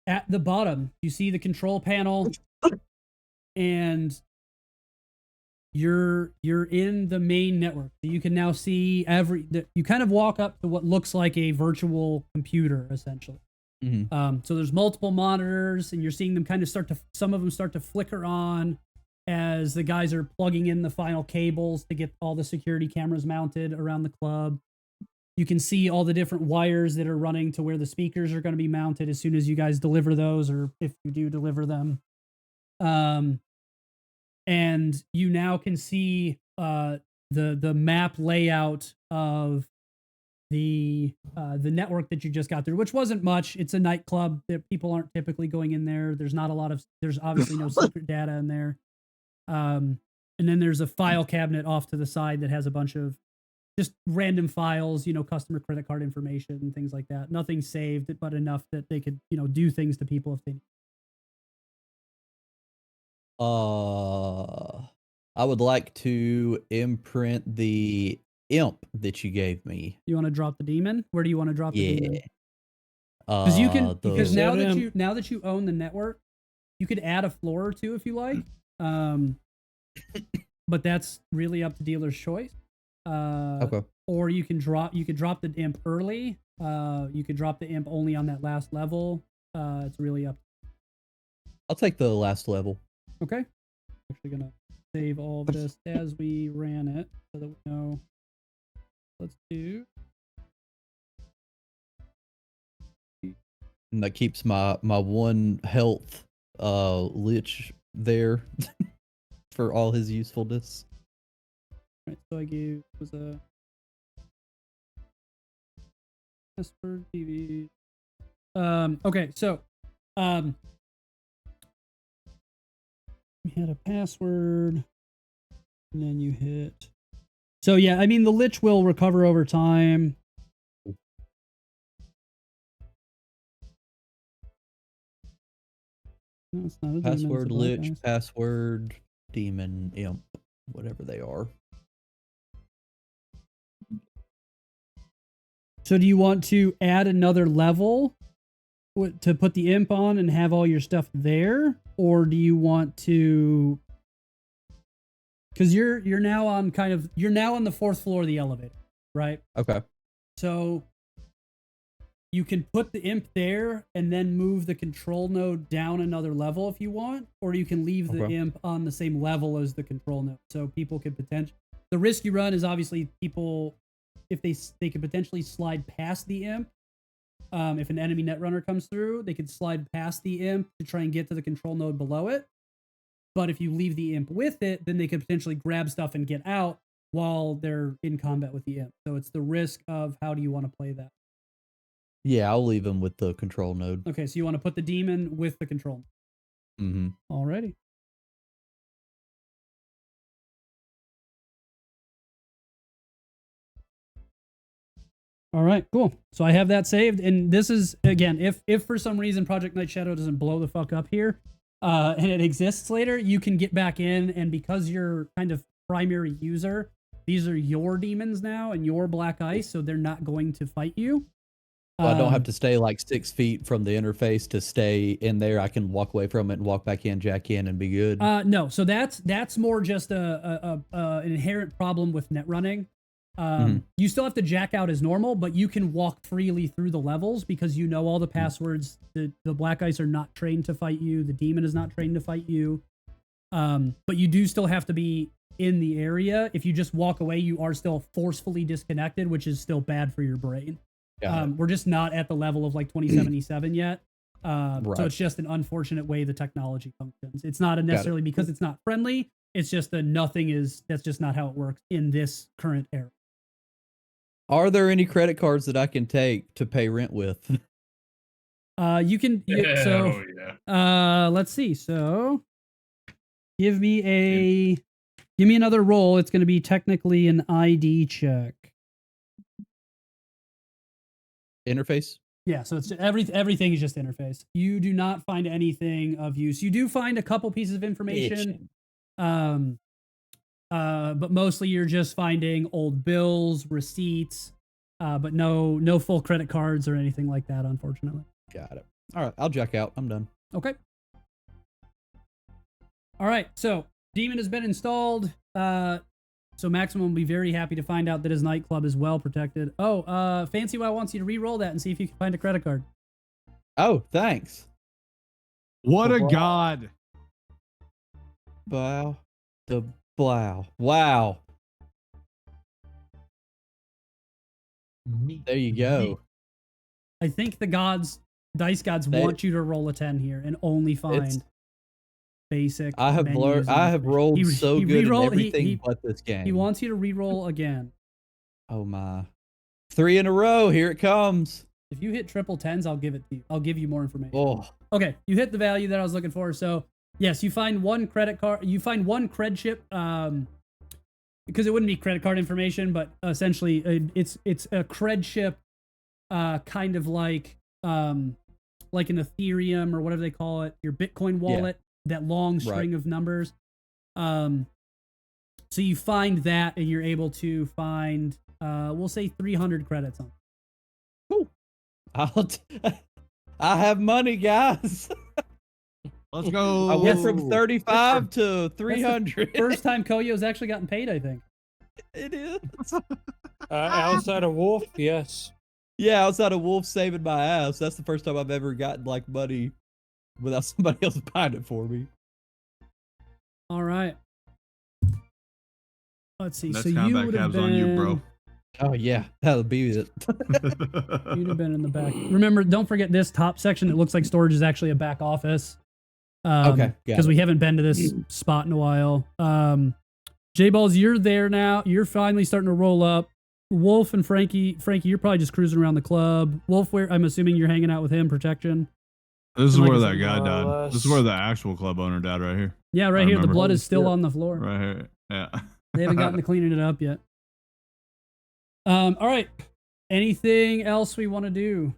at the bottom. You see the control panel, and you're in the main network. So you can now see you kind of walk up to what looks like a virtual computer, essentially. Mhm. So there's multiple monitors, and you're seeing them kind of some of them start to flicker on as the guys are plugging in the final cables to get all the security cameras mounted around the club. You can see all the different wires that are running to where the speakers are going to be mounted as soon as you guys deliver those, or if you do deliver them. And you now can see the map layout of the network that you just got through, which wasn't much. It's a nightclub that people aren't typically going in there. There's obviously no secret data in there. And then there's a file cabinet off to the side that has a bunch of just random files, customer credit card information and things like that. Nothing saved, but enough that they could, do things to people if they. I would like to imprint the imp that you gave me. You want to drop the demon? Where do you want to drop the Yeah. demon? Because you can, because the- now that you own the network, you could add a floor or two if you like. But that's really up to dealer's choice. Okay. Or you could drop the imp early. You could drop the imp only on that last level. It's really up. I'll take the last level. Okay. Actually gonna save all of this as we ran it so that we know. Let's do. And that keeps my one health lich there for all his usefulness. Right, so I gave was a password TV. Okay, so we had a password, and then you hit. So yeah, I mean the lich will recover over time. No, it's not a demon, it's a Password black lich, ice. password demon, imp, whatever they are. So do you want to add another level to put the imp on and have all your stuff there, or do you want to? Because you're now on the fourth floor of the elevator, right? Okay. So you can put the imp there and then move the control node down another level if you want, or you can leave the Okay. imp on the same level as the control node. So people could potentially. The risk you run is obviously people, if they could potentially slide past the imp. If an enemy netrunner comes through, they could slide past the imp to try and get to the control node below it. But if you leave the imp with it, then they could potentially grab stuff and get out while they're in combat with the imp. So it's the risk of how do you want to play that. Yeah, I'll leave him with the control node. Okay, so you want to put the demon with the control. Mm-hmm. Alrighty. All right, cool. So I have that saved, and this is again, if for some reason Project Night Shadow doesn't blow the fuck up here, and it exists later, you can get back in, and because you're kind of primary user, these are your demons now and your black ice, so they're not going to fight you. Well, I don't have to stay like 6 feet from the interface to stay in there. I can walk away from it and walk back in, jack in, and be good. No, so that's more just an inherent problem with net running. You still have to jack out as normal, but you can walk freely through the levels because you know all the passwords. The black ice are not trained to fight you. The demon is not trained to fight you. But you do still have to be in the area. If you just walk away, you are still forcefully disconnected, which is still bad for your brain. We're just not at the level of like 2077 yet. So it's just an unfortunate way the technology functions. It's not necessarily because it's not friendly. It's just that's just not how it works in this current era. Are there any credit cards that I can take to pay rent with? You can. Oh, yeah. Let's see. So, give me another roll. It's going to be technically an ID check. Interface? Yeah. So it's everything is just interface. You do not find anything of use. You do find a couple pieces of information. But mostly you're just finding old bills, receipts, but no full credit cards or anything like that, unfortunately. Got it. All right, I'll jack out. I'm done. Okay. All right, so Demon has been installed. So Maximum will be very happy to find out that his nightclub is well protected. Oh, Fancy Wow wants you to re-roll that and see if you can find a credit card. Oh, thanks. What a god. Wow. Wow. There you go. I think the dice gods want you to roll a 10 here and only find basic. I have rolled so good in everything but this game. He wants you to re-roll again. Oh my. 3 in a row. Here it comes. If you hit triple 10s, I'll give it to you. I'll give you more information. Oh. Okay, you hit the value that I was looking for. So yes, you find one credit card. You find one cred chip. Because it wouldn't be credit card information, but essentially it's a cred chip, kind of like an Ethereum or whatever they call it, your Bitcoin wallet that long string of numbers. So you find that, and you're able to find, we'll say 300 credits on it. Cool. I have money, guys. Let's go. I went from 35 to 300. First time Koyo's actually gotten paid, I think. It is. Outside of Wolf, yes. Yeah, outside of Wolf saving my ass, that's the first time I've ever gotten like money without somebody else buying it for me. All right. Let's see. That's so you combat would have cabs on you, bro. been. Oh yeah, that'll be it. You'd have been in the back. Remember, don't forget this top section. It looks like storage is actually a back office. Okay, Because we haven't been to this spot in a while. J-Balls, you're there now. You're finally starting to roll up. Wolf and Frankie, you're probably just cruising around the club. Wolf, where I'm assuming you're hanging out with him, protection. This is Like where I that said, guy more or died. less. This is where the actual club owner died, right here. Yeah, I right here. The remember. blood is still Holy on the floor. Right here. Yeah. They haven't gotten to cleaning it up yet. All right. Anything else we want to do?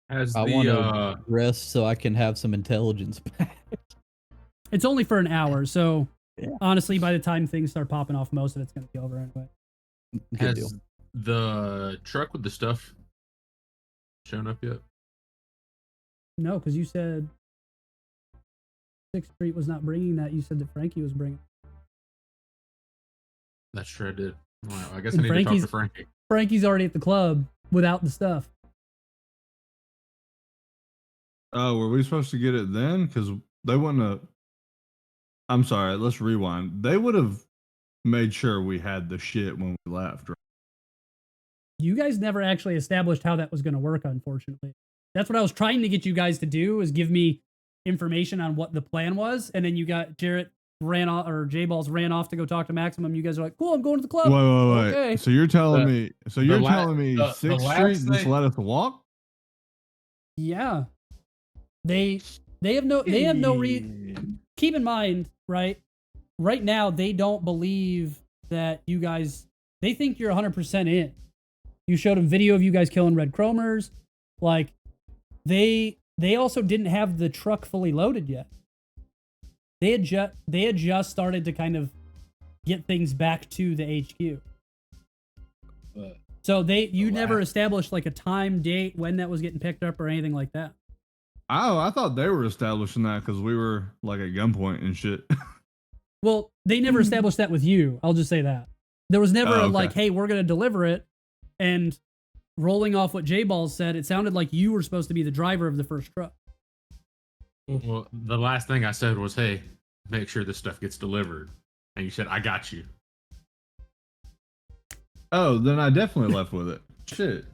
Has I want to rest so I can have some intelligence back. It's only for an hour, so Yeah. honestly, by the time things start popping off, most of it's going to be over anyway. Good deal. has the truck with the stuff shown up yet? No, because you said 6th Street was not bringing that. You said that Frankie was bringing. That's true, I did. Wow, I guess And I need to talk Frankie's- to Frankie. Frankie's already at the club without the stuff. Oh, were we supposed to get it then? Because they wouldn't have. I'm sorry. Let's rewind. They would have made sure we had the shit when we left. Right? You guys never actually established how that was going to work, unfortunately. That's what I was trying to get you guys to do, is give me information on what the plan was, and then you got Jarrett ran off, or J-Balls ran off to go talk to Maximum. You guys are like, cool, I'm going to the club. Wait. Okay. So you're telling The- me? So you're la- telling me the 6th last Street just thing- let us walk? Yeah. They have no keep in mind, right now they don't believe that you guys, they think you're 100% in. You showed them video of you guys killing red chromers. Like, they also didn't have the truck fully loaded yet. They had just started to kind of get things back to the HQ. So you never established like a time, date, when that was getting picked up or anything like that. Oh, I thought they were establishing that because we were like at gunpoint and shit. Well, they never established that with you. I'll just say that. There was never Oh, okay. like, hey, we're going to deliver it. And rolling off what J-Balls said, it sounded like you were supposed to be the driver of the first truck. Well, the last thing I said was, hey, make sure this stuff gets delivered. And you said, I got you. Oh, then I definitely left with it. Shit.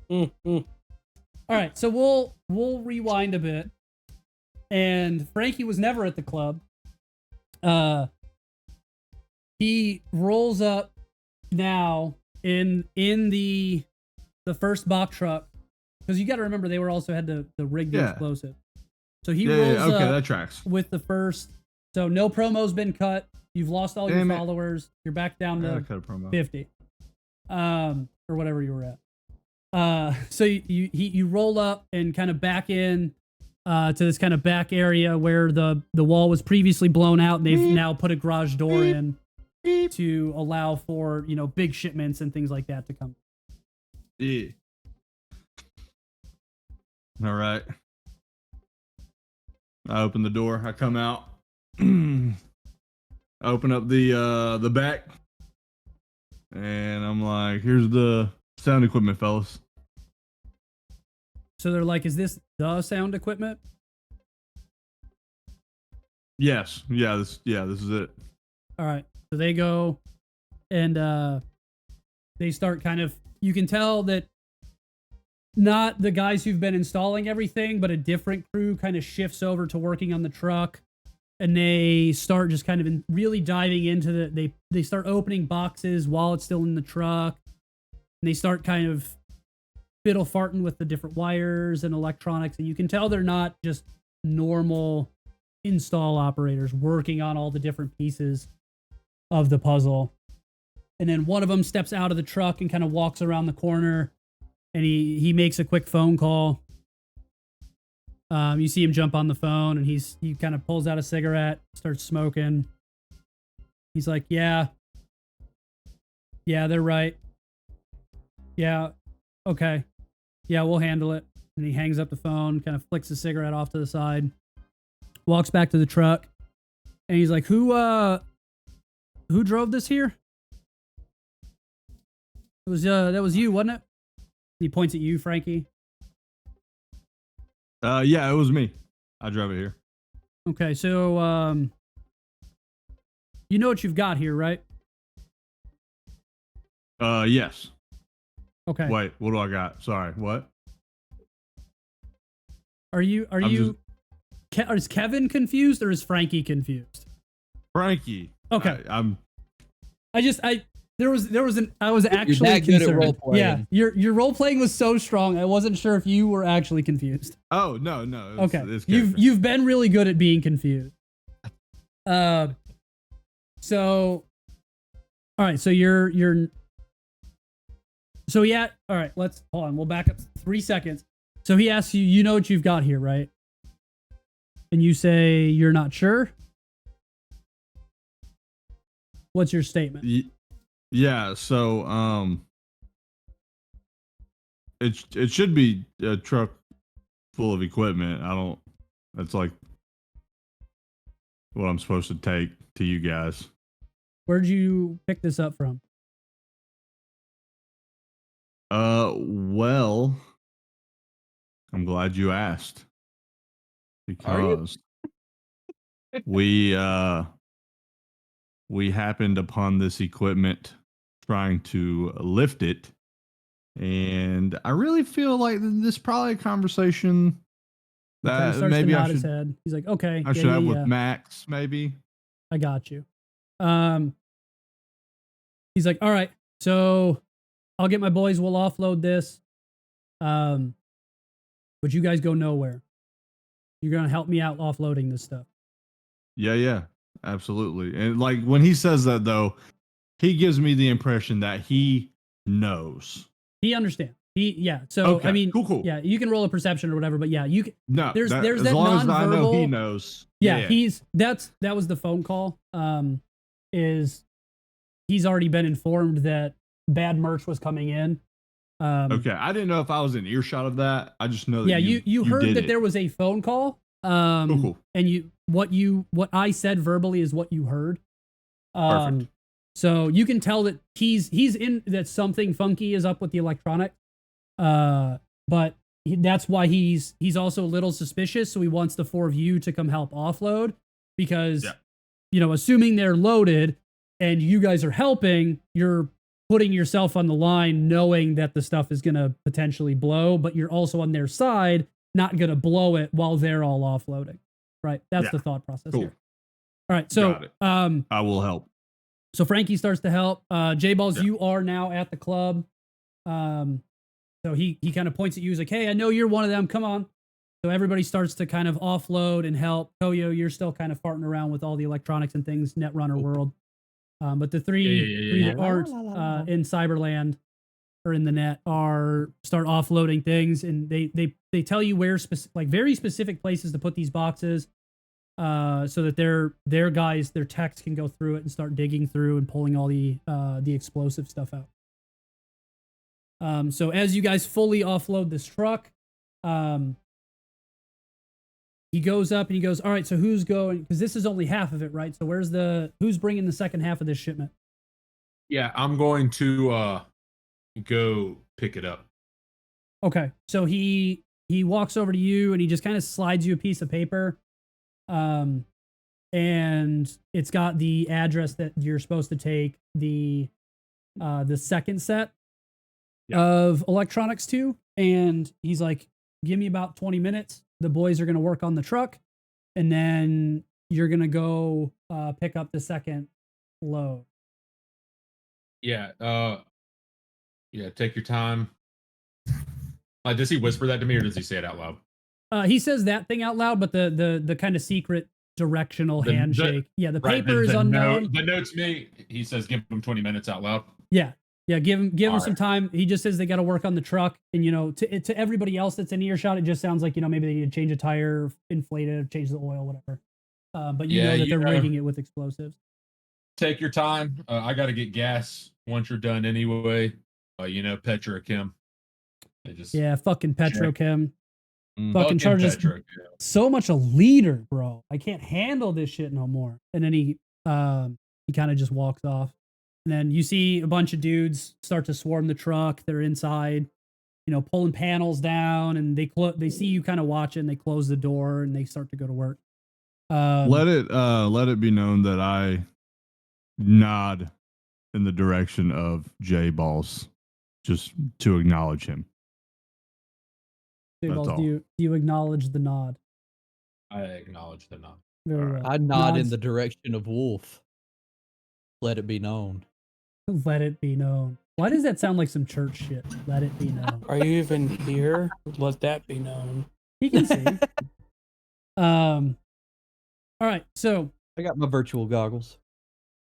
All right, so we'll rewind a bit. And Frankie was never at the club. He rolls up now in the first box truck, because you got to remember they were also had the rig the Yeah. explosive. So he Yeah, rolls okay, up that tracks. with the first. So no promo's been cut. You've lost all Damn your it. followers. You're back down Yeah, I to cut a promo. 50, or whatever you were at. So you roll up and kind of back in to this kind of back area where the wall was previously blown out, and they've now put a garage door in to allow for, you know, big shipments and things like that to come. Yeah. All right. I open the door. I come out. I open up the back, and I'm like, "Here's the sound equipment, fellas." So they're like, "Is this the sound equipment?" Yes. Yeah. This is it. All right. So they go and they start kind of, you can tell that not the guys who've been installing everything, but a different crew kind of shifts over to working on the truck, and they start just kind of really diving into they start opening boxes while it's still in the truck, and they start kind of fiddle farting with the different wires and electronics, and you can tell they're not just normal install operators working on all the different pieces of the puzzle. And then one of them steps out of the truck and kind of walks around the corner, and he makes a quick phone call. You see him jump on the phone, and he kind of pulls out a cigarette, starts smoking. He's like, yeah, they're right. Yeah, okay. Yeah, we'll handle it. And he hangs up the phone, kind of flicks the cigarette off to the side, walks back to the truck, and he's like, who drove this here? It was that was you, wasn't it? He points at you, Frankie. Yeah, it was me. I drove it here. Okay, so you know what you've got here, right? Yes. Okay. Wait, what do I got? Sorry, what? Is Kevin confused or is Frankie confused? Frankie. Okay. I was actually that good at concerned. role playing. Yeah, your role playing was so strong. I wasn't sure if you were actually confused. Oh no. Okay. It's You've been really good at being confused. So all right, so so yeah, all right, let's hold on. We'll back up 3 seconds. So he asks you, you know what you've got here, right? And you say you're not sure. What's your statement? Yeah, so it should be a truck full of equipment. That's like what I'm supposed to take to you guys. Where'd you pick this up from? Well, I'm glad you asked. Because we happened upon this equipment trying to lift it, and I really feel like this is probably a conversation that Starts maybe to I nod his should head. He's like, okay, I should have with Max, maybe. I got you. He's like, all right, so I'll get my boys. We'll offload this. But you guys go nowhere. You're gonna help me out offloading this stuff. Yeah, absolutely. And like when he says that though, he gives me the impression that he knows. He understands. So okay, I mean, cool. Yeah, you can roll a perception or whatever, but yeah, you can. No, there's as that long as I know nonverbal. he knows. Yeah, that was the phone call. Is he's already been informed that bad merch was coming in. Okay, I didn't know if I was in earshot of that. I just know that you heard did that it. there was a phone call. Cool. And what I said verbally is what you heard. Perfect. So you can tell that he's in that something funky is up with the electronic. But that's why he's also a little suspicious. So he wants the four of you to come help offload because, assuming they're loaded and you guys are helping, you're putting yourself on the line knowing that the stuff is going to potentially blow, but you're also on their side, not going to blow it while they're all offloading. Right. That's the thought process here. All right. So, I will help. So Frankie starts to help. J-Balls, you are now at the club. So he kind of points at you. He's like, hey, I know you're one of them. Come on. So everybody starts to kind of offload and help. Koyo, you're still kind of farting around with all the electronics and things, Netrunner world. But the three that aren't in Cyberland or in the net start offloading things, and they tell you where very specific places to put these boxes, so that their guys, their techs can go through it and start digging through and pulling all the explosive stuff out. So as you guys fully offload this truck, he goes up and he goes, all right, so who's going? Because this is only half of it, right? So who's bringing the second half of this shipment? Yeah, I'm going to go pick it up. Okay. So he walks over to you and he just kind of slides you a piece of paper. And it's got the address that you're supposed to take the second set of electronics to. And he's like, give me about 20 minutes. The boys are going to work on the truck, and then you're going to go pick up the second load. Yeah. Take your time. Does he whisper that to me, or does he say it out loud? He says that thing out loud, but the kind of secret directional handshake. The paper is unknown. The note's me. He says, give him 20 minutes out loud. Yeah. Yeah, give him All some right. time. He just says they got to work on the truck, and to everybody else that's in earshot, it just sounds like maybe they need to change a tire, inflate it, change the oil, whatever. But Yeah, that you they're know. rigging it with explosives. Take your time. I got to get gas once you're done anyway. Petrochem. They just Yeah, fucking Petrochem. Fucking fucking charges Petrochem. so much a liter, bro. I can't handle this shit no more. And then he kind of just walks off. And then you see a bunch of dudes start to swarm the truck. They're inside, pulling panels down, and they see you kind of watching. They close the door and they start to go to work. Let it be known that I nod in the direction of J Balls, just to acknowledge him. J-Balls, That's all. do you acknowledge the nod? I acknowledge the nod. Very All right. well. I nod in Nods. the direction of Wolf. Let it be known. Let it be known. Why does that sound like some church shit? Let it be known. Are you even here? Let that be known. He can see. All right. So I got my virtual goggles.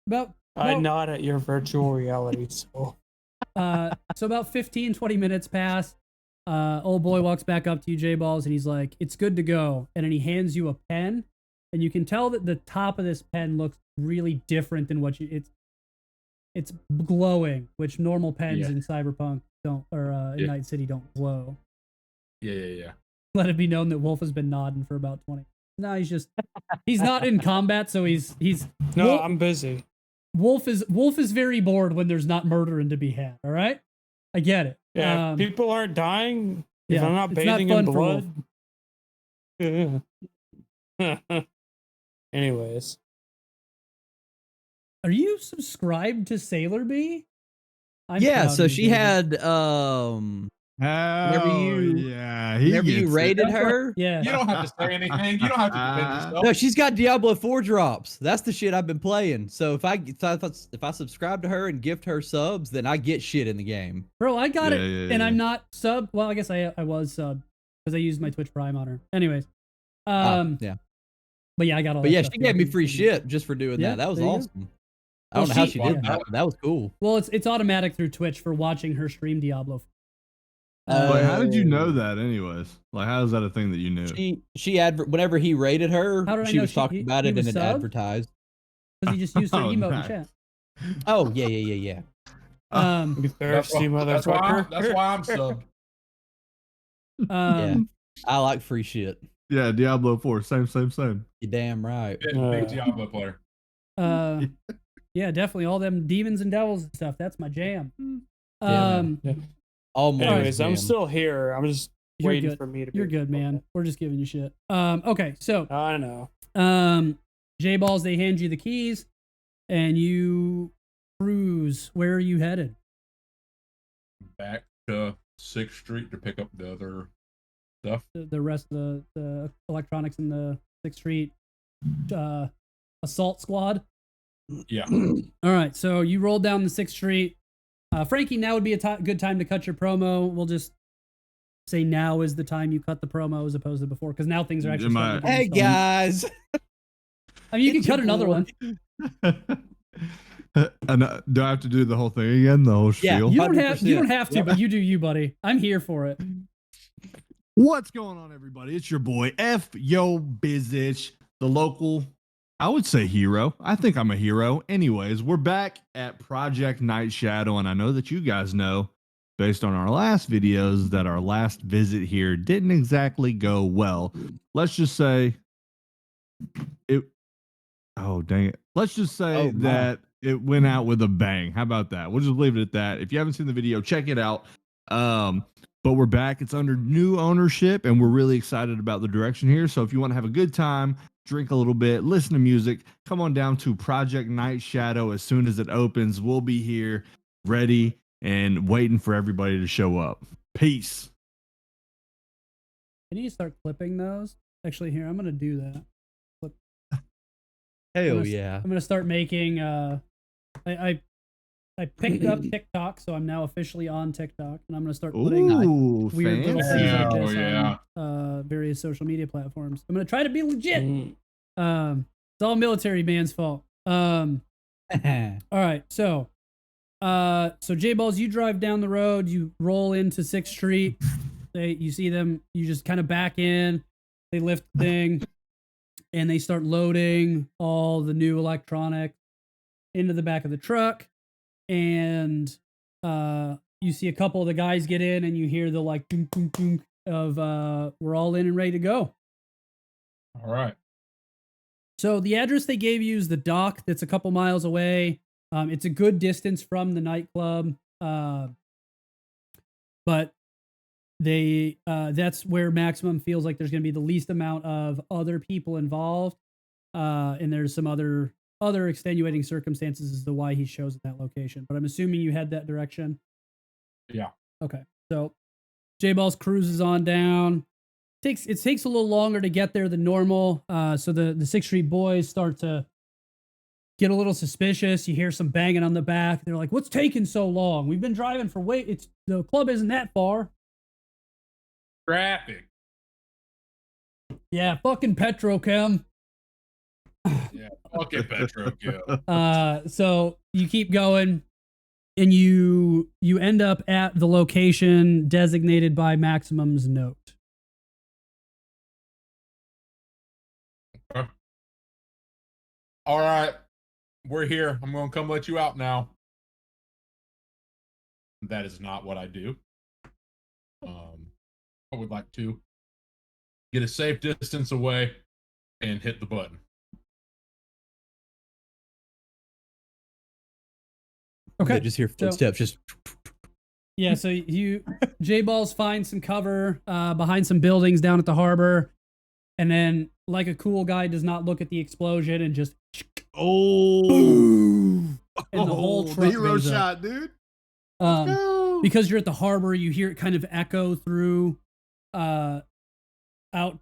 about I about- nod at your virtual reality soul. so about 15, 20 minutes pass. Old boy walks back up to you, J-Balls, and he's like, "It's good to go." And then he hands you a pen, and you can tell that the top of this pen looks really different than what it's glowing, which normal pens Yeah. in Cyberpunk don't, or in Yeah. Night City don't glow. Yeah. Let it be known that Wolf has been nodding for about 20. No, he's not in combat, so he's No, Wolf, I'm busy. Wolf is very bored when there's not murdering to be had. All right, I get it. Yeah, if people aren't dying, if yeah, I'm not it's not bathing fun in for Wolf. blood. Anyways, Are you subscribed to Sailor Bee? I'm Yeah, proud so of you, she baby. had Whenever you gets rated it. her. Yeah. You don't have to say anything. You don't have to defend yourself. No, she's got Diablo 4 drops. That's the shit I've been playing. So if I subscribe to her and gift her subs, then I get shit in the game. Bro, I got it, Yeah, and yeah. I'm not sub. Well, I guess I was sub because I used my Twitch Prime on her. Anyways, Yeah. but yeah, I got all. But that yeah, stuff she gave me here. free shit just for doing Yeah, that. That was there you go. awesome. I Well, don't know how she- she did yeah. that, but that was cool. Well, it's automatic through Twitch for watching her stream Diablo. But how did you know Oh. that, anyways? Like, how is that a thing that you knew? Whenever he rated her, How did I she know was talking about he it was and it sub? advertised. Because he just used her Oh, emote nice. in chat. Oh yeah. Um, you thirsty motherfucker. That's why I'm sub. Yeah. I like free shit. Yeah, Diablo 4, same. You damn right. Big Diablo player. yeah, definitely all them demons and devils and stuff. That's my jam. Yeah, man. Almost. Anyways, I'm jam. still here. I'm just You're waiting good. for me to. You're good, man. We're just giving you shit. Okay, so I know. J-Balls, they hand you the keys, and you cruise. Where are you headed? Back to 6th Street to pick up the other stuff. The rest of the electronics in the 6th Street assault squad. Yeah. All right, so you rolled down the 6th Street. Frankie, now would be a good time to cut your promo. We'll just say now is the time you cut the promo as opposed to before, because now things are actually starting to get Hey installed. guys. I mean, you can It's cut your another boy. one. And, do I have to do the whole thing again? The whole Yeah. spiel? You don't have 100%. to, but you do you, buddy. I'm here for it. What's going on, everybody? It's your boy F Yo Bizich, the local, I would say hero. I think I'm a hero. Anyways, we're back at Project Night Shadow, and I know that you guys know, based on our last videos, that our last visit here didn't exactly go well. Let's just say it. Oh, dang it. Let's just say Oh, my. that it went out with a bang. How about that? We'll just leave it at that. If you haven't seen the video, check it out. But we're back. It's under new ownership, and we're really excited about the direction here. So if you want to have a good time, drink a little bit, listen to music, come on down to Project Night Shadow as soon as it opens. We'll be here ready and waiting for everybody to show up. Peace. I need to start clipping those. Actually, here, I'm going to do that. Hell gonna- yeah. I'm going to start making, I picked up TikTok, so I'm now officially on TikTok, and I'm going to start putting Ooh, weird little fancy. things like Oh, this yeah. on various social media platforms. I'm going to try to be legit. Mm. It's all military man's fault. All right, so So J-Balls, you drive down the road, you roll into 6th Street. You see them, you just kind of back in, they lift the thing, and they start loading all the new electronics into the back of the truck. And you see a couple of the guys get in, and you hear the like dunk, dunk, dunk of we're all in and ready to go. All right. So the address they gave you is the dock that's a couple miles away. It's a good distance from the nightclub, but that's where Maximum feels like there's going to be the least amount of other people involved, and there's some other extenuating circumstances as to why he shows at that location. But I'm assuming you head that direction. Yeah. Okay. So J-Balls cruises on down. It takes a little longer to get there than normal. So the 6th Street boys start to get a little suspicious. You hear some banging on the back. They're like, "What's taking so long? We've been driving for the club isn't that far." Traffic. Yeah, fucking Petrochem. Yeah. Okay, Petro. So you keep going, and you end up at the location designated by Maximum's note. All right. We're here. I'm going to come let you out now. That is not what I do. I would like to get a safe distance away and hit the button. Okay. They just hear footsteps. Yeah, so J-Balls find some cover behind some buildings down at the harbor, and then, like a cool guy, does not look at the explosion and just boom, and the whole the truck hero goes shot, up. dude. Let's go. Because you're at the harbor, you hear it kind of echo through out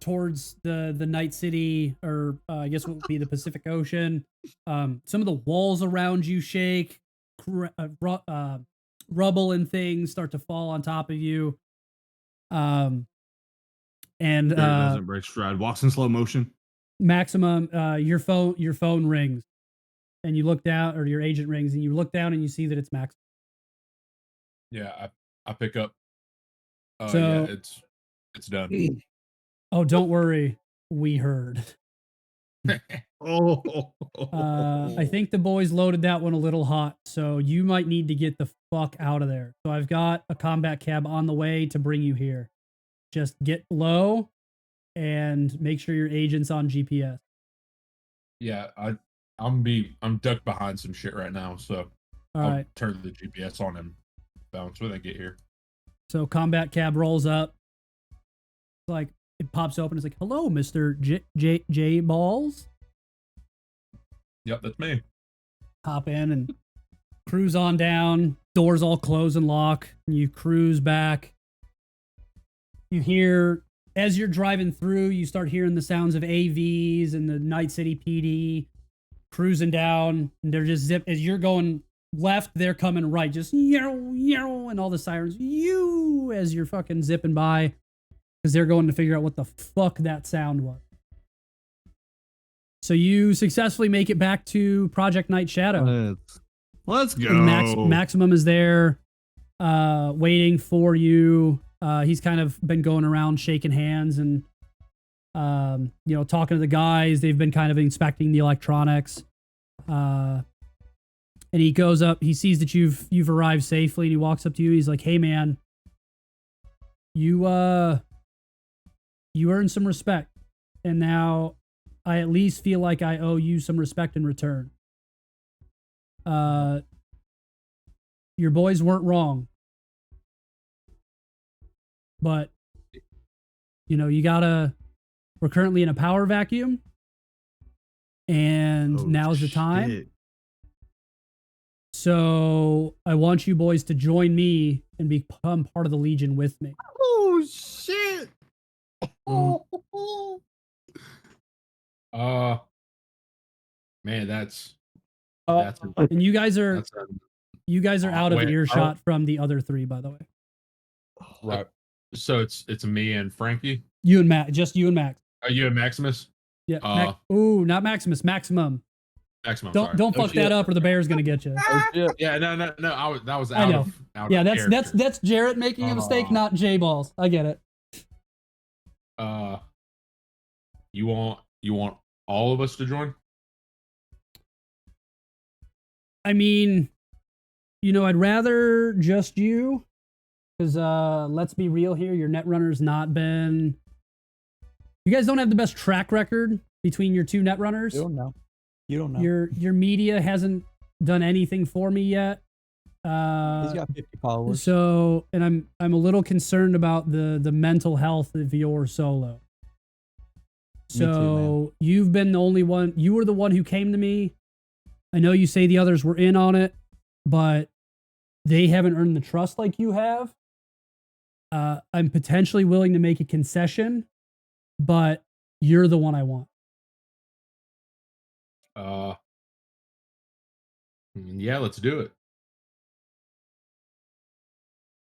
towards the Night City, or I guess what would be the Pacific Ocean. Some of the walls around you shake. Rubble and things start to fall on top of you. And Spirit doesn't break stride. Walks in slow motion. Maximum, your phone rings, and you look down, or your agent rings, and you look down and you see that it's Max. Yeah, I pick up. So, yeah, it's done. Oh, don't worry, we heard. I think the boys loaded that one a little hot, so you might need to get the fuck out of there. So I've got a combat cab on the way to bring you here. Just get low and make sure your agent's on GPS. Yeah, I'm ducked behind some shit right now, so All I'll right. turn the GPS on and bounce when I get here. So combat cab rolls up. It's like it pops open. It's like, "Hello, Mr. J Balls." Yep, that's me. Hop in and cruise on down. Doors all close and lock. And you cruise back. You hear, as you're driving through, you start hearing the sounds of AVs and the Night City PD cruising down. And they're just as you're going left, they're coming right. Just and all the sirens as you're fucking zipping by, because they're going to figure out what the fuck that sound was. So you successfully make it back to Project Night Shadow. Let's go. And Maximum is there, waiting for you. He's kind of been going around shaking hands and, talking to the guys. They've been kind of inspecting the electronics. And he goes up. He sees that you've arrived safely, and he walks up to you. He's like, "Hey, man, you earned some respect, and now I at least feel like I owe you some respect in return. Your boys weren't wrong, but we're currently in a power vacuum, and now's the time. Shit. So I want you boys to join me and become part of the Legion with me." Oh shit. Man, that's And you guys are out of wait, earshot from the other three, by the way. right. So it's me and Frankie. You and Matt, just you and Max. Are you and Maximus? Yeah. Not Maximus, Maximum. Maximum. Don't sorry. don't Oh, fuck that shit. up or the bear's gonna get you. Oh shit. Yeah, no. That was I out know. of out Yeah, of that's character. Jarrett making a mistake, not J Balls. I get it. You want all of us to join? I mean, I'd rather just you, because let's be real here. Your Netrunner's not been. You guys don't have the best track record between your two Netrunners. You don't know. You don't know. Your media hasn't done anything for me yet. He's got 50 followers. So, and I'm a little concerned about the mental health of your solo. Me too, man. So you've been the only one. You were the one who came to me. I know you say the others were in on it, but they haven't earned the trust like you have. I'm potentially willing to make a concession, but you're the one I want. Yeah, let's do it.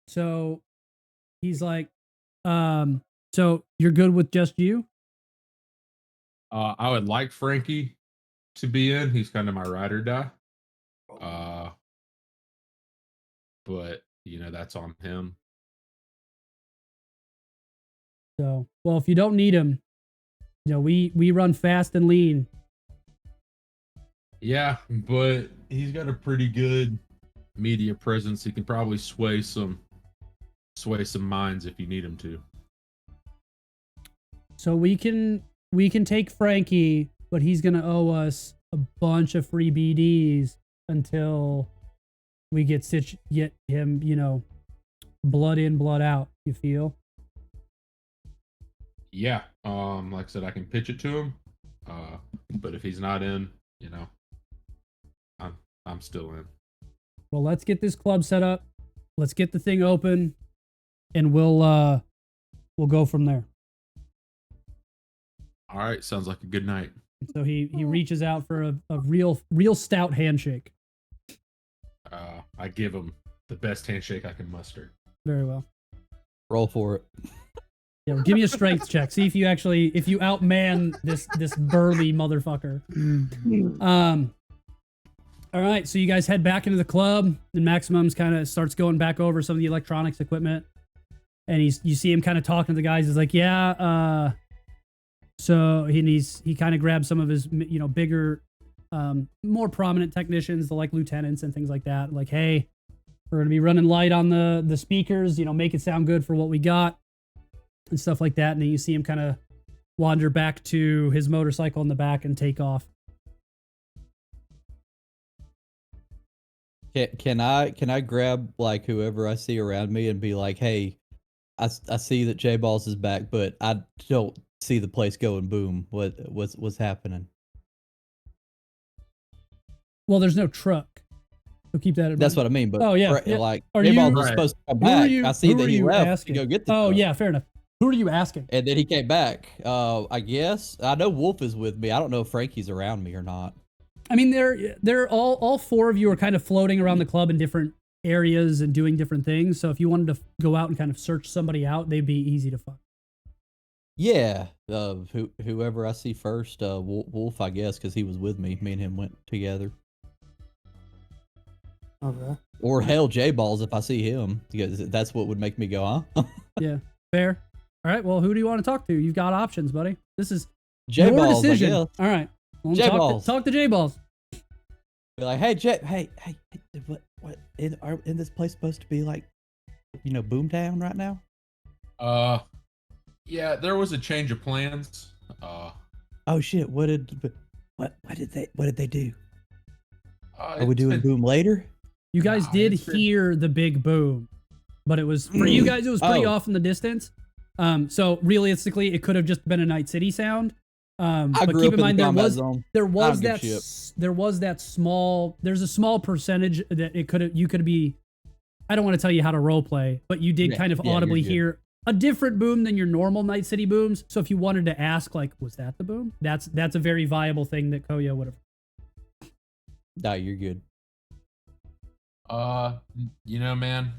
So he's like, so you're good with just you? I would like Frankie to be in. He's kind of my ride or die. But that's on him. So, well, if you don't need him, we run fast and lean. Yeah, but he's got a pretty good media presence. He can probably sway some minds if you need him to. So we can take Frankie, but he's gonna owe us a bunch of free BDs until we get him, blood in, blood out. You feel? Yeah. Like I said, I can pitch it to him. But if he's not in, I'm still in. Well, let's get this club set up. Let's get the thing open, and we'll go from there. All right, sounds like a good night. So he reaches out for a real stout handshake. I give him the best handshake I can muster. Very well. Roll for it. Yeah, give me a strength check. See if you outman this burly motherfucker. All right, so you guys head back into the club, and Maximum's kind of starts going back over some of the electronics equipment, and you see him kind of talking to the guys. He's like, yeah. So he kind of grabs some of his bigger, more prominent technicians, the like lieutenants and things like that. Like, hey, we're gonna be running light on the speakers. Make it sound good for what we got, and stuff like that. And then you see him kind of wander back to his motorcycle in the back and take off. Can I grab like whoever I see around me and be like, hey, I see that J Balls is back, but I don't see the place going boom. What's happening? Well, there's no truck, so keep that in mind. That's what I mean. But Oh, yeah, yeah. like Are J Balls you- was Right. supposed to come Who are back. you- I see who that are he you left asking? to go get the Oh truck. yeah, fair enough. Who are you asking? And then he came back. I guess I know Wolf is with me. I don't know if Frankie's around me or not. I mean, they're all four of you are kind of floating around the club in different areas and doing different things. So if you wanted to go out and kind of search somebody out, they'd be easy to find. Yeah, whoever I see first, Wolf, I guess, because he was with me. Me and him went together. Okay. Or hell, J Balls if I see him, because that's what would make me go, huh? Yeah, fair. All right. Well, who do you want to talk to? You've got options, buddy. This is J your Balls, I decision. guess. All right. Well, J-Balls. talk to J Balls. Be like, hey, hey, what? In this place supposed to be like, boomtown right now? Yeah, there was a change of plans. Oh shit! What did they do? Are we it's doing been- boom later? You guys Nah, did it's been- hear the big boom, but it was for you guys. It was pretty Oh. off in the distance. So realistically, it could have just been a Night City sound. I But grew keep up in in mind the there combat was zone. there I was don't give that shit. there was that small. There's a small percentage that you could be. I don't want to tell you how to role play, but you did Yeah, kind of yeah, you're audibly good. hear a different boom than your normal Night City booms. So if you wanted to ask, like, was that the boom? That's a very viable thing that Koya would have. Nah, you're good. Man,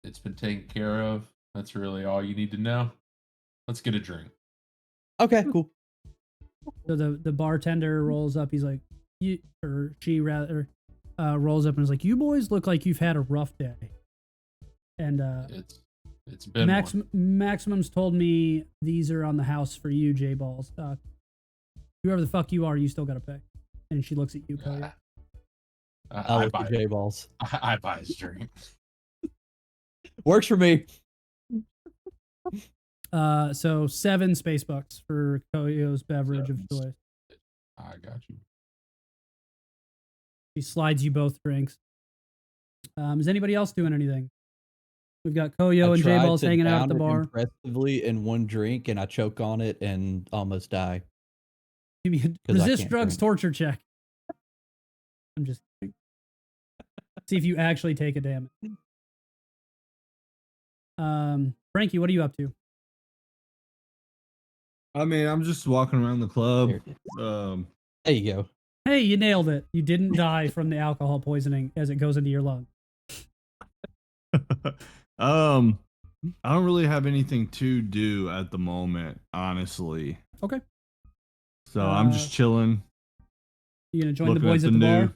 it's been taken care of. That's really all you need to know. Let's get a drink. Okay, cool. So the bartender rolls up. He's like, you or she rather rolls up and is like, "You boys look like you've had a rough day." And It's been one. Maximum's told me these are on the house for you, J Balls. Whoever the fuck you are, you still gotta pay. And she looks at you, Cody. I look at J-Balls. I buy his drink. Works for me. So 7 space bucks for Koyo's beverage of choice. I got you. She slides you both drinks. Is anybody else doing anything? We've got Koyo and J Balls hanging out at the bar. Impressively in one drink, and I choke on it and almost die. Give me a resist drugs torture check. I'm just kidding. See if you actually take a damage. Frankie, what are you up to? I mean, I'm just walking around the club. There you go. Hey, you nailed it. You didn't die from the alcohol poisoning as it goes into your lung. I don't really have anything to do at the moment, honestly. Okay. So I'm just chilling. You gonna join the boys at the bar?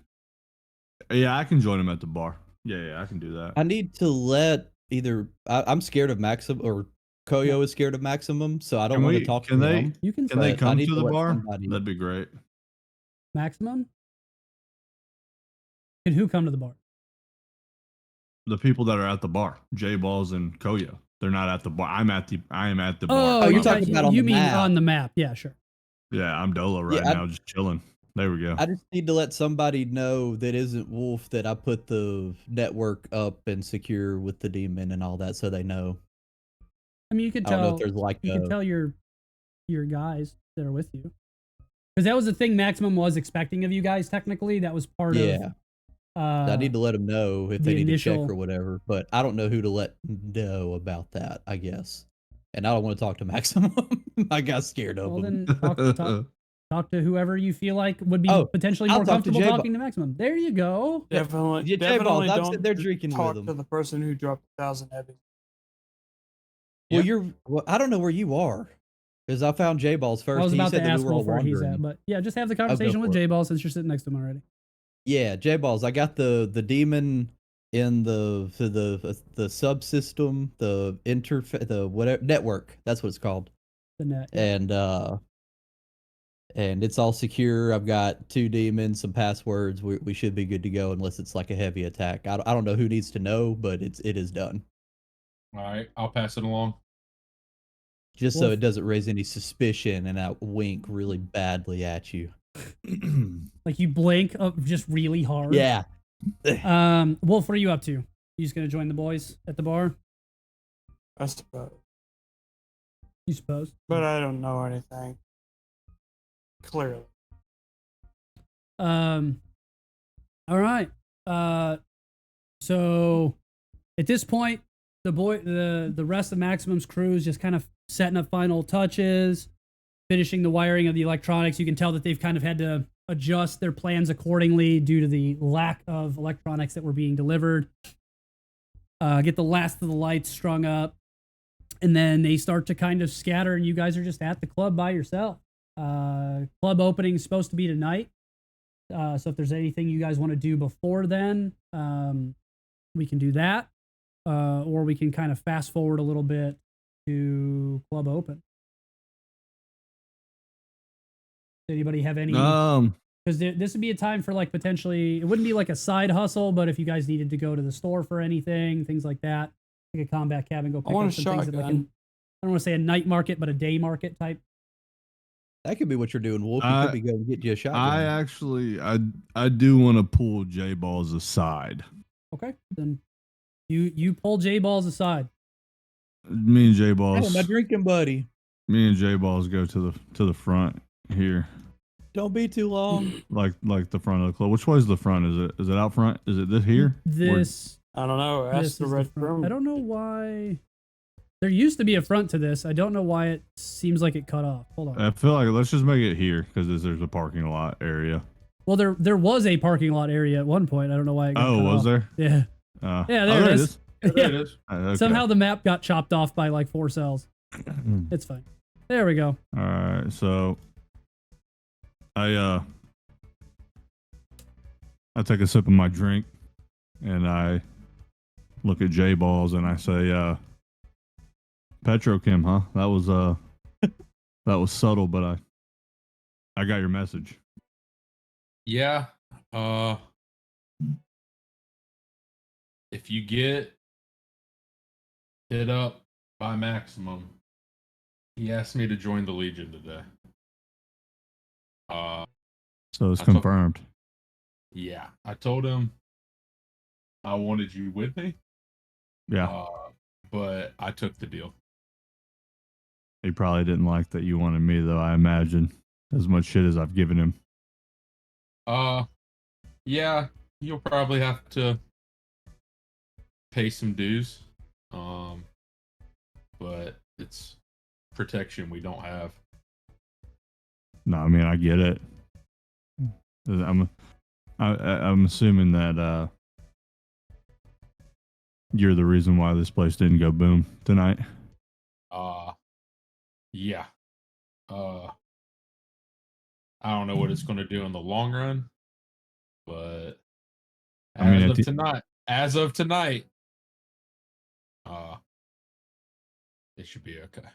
Yeah, I can join them at the bar. Yeah, I can do that. I need to let either I'm scared of Maximum or Koyo is scared of Maximum, so I don't want to talk to them. Can they come to the bar? That'd be great. Maximum? And who come to the bar? The people that are at the bar, J Balls and Koyo. They're not at the bar. I am at the bar. Oh, you're talking about on the map. On the map? Yeah, sure. Yeah, I'm Dolo now, just chilling. There we go. I just need to let somebody know that isn't Wolf that I put the network up and secure with the demon and all that, so they know. I mean, you could tell. I don't know if there's like you can tell your guys that are with you, because that was the thing Maximum was expecting of you guys. Technically, that was part of. I need to let them know if they need to check or whatever, but I don't know who to let know about that, I guess. And I don't want to talk to Maximum. I got scared of him. Then talk to whoever you feel like would be potentially more comfortable talking to Maximum. There you go. Definitely I'm don't sitting there drinking talk with him. to the person who dropped 1,000 heavy. Well, I don't know where you are. Because I found J-Balls first. I was about to ask where he's at, but yeah, just have the conversation with J-Balls since you're sitting next to him already. Yeah, J-Balls. I got the demon in the subsystem, the whatever network. That's what it's called. The net. Yeah. And it's all secure. I've got 2 demons, some passwords. We should be good to go unless it's like a heavy attack. I don't know who needs to know, but it is done. All right, I'll pass it along. Just so it doesn't raise any suspicion and I wink really badly at you. Like you blink up just really hard. Yeah. Wolf, what are you up to? You just gonna join the boys at the bar? I suppose. You suppose? But I don't know anything. Clearly. All right. So at this point, the rest of Maximum's crew is just kind of setting up final touches, finishing the wiring of the electronics. You can tell that they've kind of had to adjust their plans accordingly due to the lack of electronics that were being delivered. Get the last of the lights strung up, and then they start to kind of scatter, and you guys are just at the club by yourself. Club opening is supposed to be tonight. So if there's anything you guys want to do before then, we can do that. Or we can kind of fast forward a little bit to club open. Does anybody have any? Because this would be a time for like potentially, it wouldn't be like a side hustle, but if you guys needed to go to the store for anything, things like that, like a combat cabin, go pick up some things at like I don't want to say a night market, but a day market type. That could be what you're doing, Wolf. You could be going to get you a shotgun. I do want to pull J Balls aside. Okay, then you pull J Balls aside. Me and J Balls. Oh, my drinking buddy. Me and J Balls go to the front here. Don't be too long. Like the front of the club. Which way is the front? Is it out front? Is it this here? I don't know. Ask the red room. I don't know why. There used to be a front to this. I don't know why it seems like it cut off. Hold on. I feel like let's just make it here because there's a parking lot area. Well, there was a parking lot area at one point. I don't know why it got cut was off. there? Yeah. Yeah, there it is. There it is. Okay. Somehow the map got chopped off by like 4 cells. It's fine. There we go. All right, so I I take a sip of my drink and I look at J Balls and I say, Petrochem, huh? That was subtle, but I got your message. Yeah. If you get hit up by Maximum, he asked me to join the Legion today. So it's I told- confirmed. Yeah, I told him I wanted you with me. Yeah. But I took the deal. He probably didn't like that you wanted me, though, I imagine. As much shit as I've given him. Yeah, you'll probably have to pay some dues. But it's protection we don't have. No, I mean, I get it. I'm assuming that you're the reason why this place didn't go boom tonight. Yeah. I don't know what it's going to do in the long run, but as of tonight, it should be okay.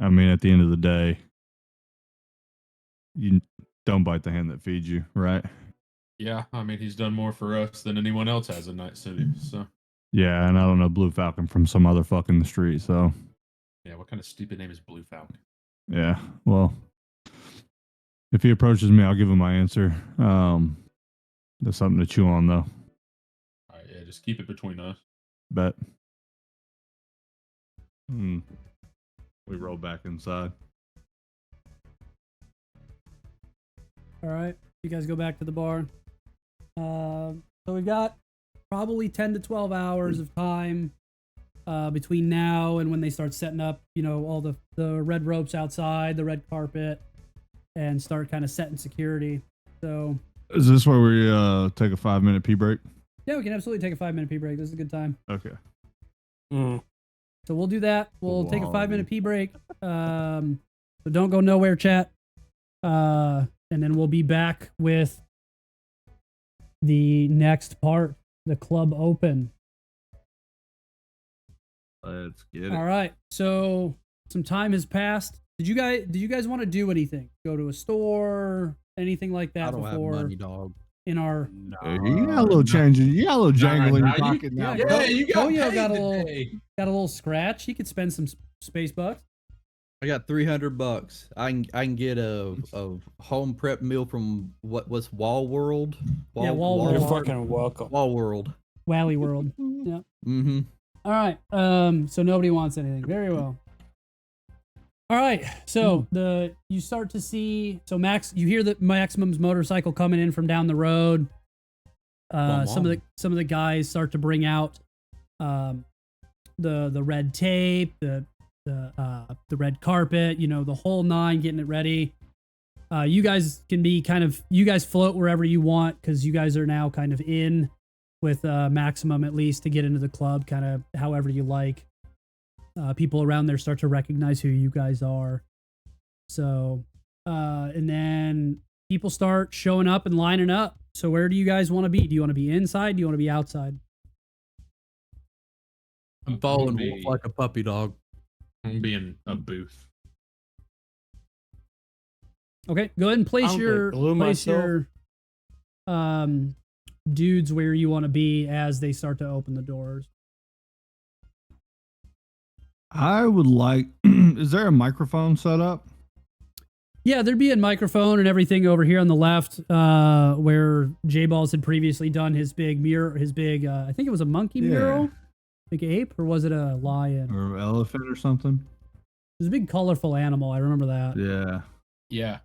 I mean, at the end of the day, you don't bite the hand that feeds you, right? Yeah, I mean, he's done more for us than anyone else has in Night City. So Yeah, and I don't know Blue Falcon from some other fucking the street, so yeah, what kind of stupid name is Blue Falcon? yeah. Well, if he approaches me, I'll give him my answer. That's something to chew on, though. All right, yeah, just keep it between us. Bet. We roll back inside. All right, you guys go back to the bar. So we've got probably 10 to 12 hours of time between now and when they start setting up, all the red ropes outside, the red carpet, and start kind of setting security. So Is this where we take a 5-minute pee break? yeah, we can absolutely take a 5-minute pee break. This is a good time. Okay. So we'll do that. We'll take a Wow. 5-minute pee break. So don't go nowhere, chat. And then we'll be back with the next part, the club open. Let's get it. All right. So some time has passed. Did you guys want to do anything? Go to a store, anything like that I don't have before money, dog. in our Hey, you got a little change. You got a little jangle in your Nah, you- pocket now. yeah, bro. Yeah, you got Koyo paid got a today. little scratch. He could spend some space bucks. I got $300. I can get a home prep meal from what's Wall World? Yeah, Wall You're World. fucking welcome. Wall World. Wally World. Yeah. Mm-hmm. All right. So nobody wants anything. Very well. All right. So you start to see. So you hear the Maximum's motorcycle coming in from down the road. Some of the guys start to bring out the red tape, the red carpet, the whole nine, getting it ready. You guys can be you guys float wherever you want because you guys are now kind of in with Maximum, at least, to get into the club, kind of however you like. People around there start to recognize who you guys are. So, and then people start showing up and lining up. So where do you guys want to be? Do you want to be inside? Do you want to be outside? I'm following Be- Wolf like a puppy dog. I'm being a booth. Okay, go ahead and place I'm your gonna glue myself. dudes where you want to be as they start to open the doors. I would like. Is there a microphone set up? Yeah, there'd be a microphone and everything over here on the left, where J Balls had previously done his big mural, I think it was a monkey Yeah. mural, big ape, or was it a lion? It Or elephant or something? was a big colorful animal. I remember that. Yeah. Yeah.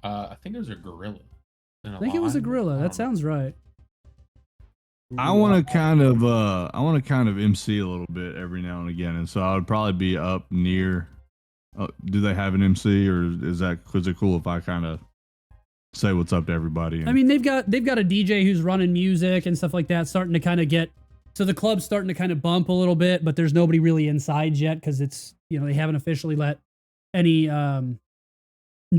I think it was a gorilla. I think it was a gorilla. That sounds right. I want to kind of MC a little bit every now and again, and so I would probably be up near. Do they have an MC, or is it cool if I kind of say what's up to everybody? I mean, they've got a DJ who's running music and stuff like that, starting to kind of get. So the club's starting to kind of bump a little bit, but there's nobody really inside yet because it's they haven't officially let any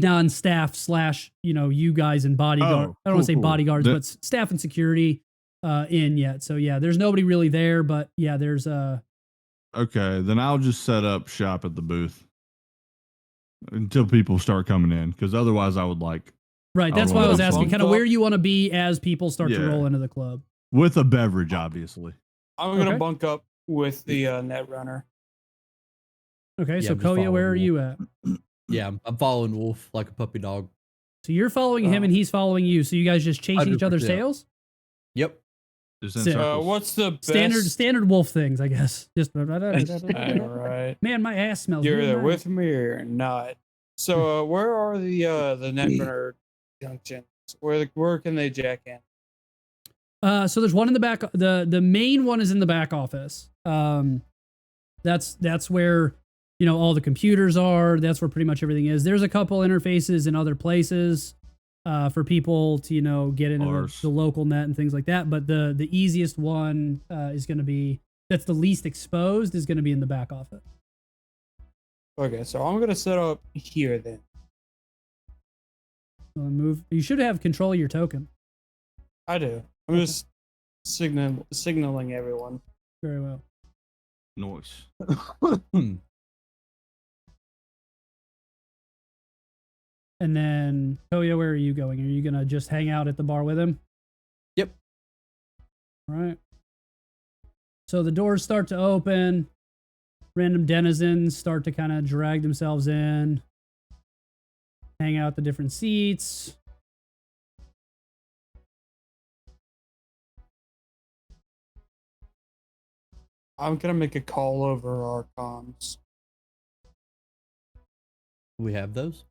non-staff slash, you guys and bodyguard. Oh, I don't want to say cool. bodyguards, but staff and security in yet. So yeah, there's nobody really there, but yeah, there's Okay, then I'll just set up shop at the booth until people start coming in, because otherwise I would like right. That's I why I wanna was have asking fun. kind of where you want to be as people start to Yeah. roll into the club. with a beverage, obviously. I'm gonna Okay. bunk up with the Netrunner. Okay, Yeah, so I'm just Koya, where are following you at? Yeah, I'm following Wolf like a puppy dog. So you're following him and he's following you. So you guys just chasing each other's 100%. tails? Yep. Just in Sick. circles. What's the best? Standard wolf things, I guess. Just All right. man, my ass smells. You're really either nice. with me or not. So where are the Netrunner junctions? Where can they jack in? So there's one in the back. The main one is in the back office. That's where all the computers are. That's where pretty much everything is. There's a couple interfaces in other places for people to get into the local net and things like that. But the easiest one is going to be that's the least exposed is going to be in the back office. Okay, so I'm gonna set up here then. So move. You should have control of your token. I do. I'm just signaling everyone. Very well. Noise. And then Koya, where are you going? Are you gonna just hang out at the bar with him? Yep. All right. So the doors start to open. Random denizens start to kind of drag themselves in, hang out the different seats. I'm gonna make a call over our comms. We have those.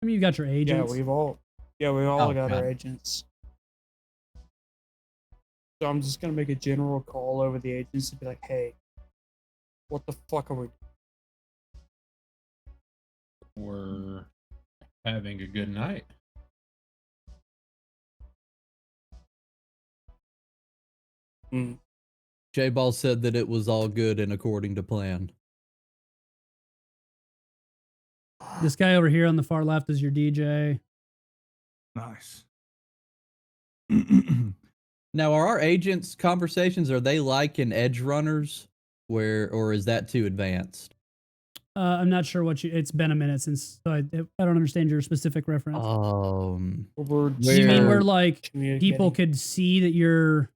I mean, you got your agents. Yeah, we all Oh, got God. our agents. So I'm just gonna make a general call over the agents to be like, hey, what the fuck are we doing? We're having a good night. Hmm. J-Ball said that it was all good and according to plan. This guy over here on the far left is your DJ. Nice. Now, are our agents' conversations, are they like in Edge Runners, or is that too advanced? I'm not sure it's been a minute since, so I don't understand your specific reference. We're Do you mean where like communicating. people could see that you're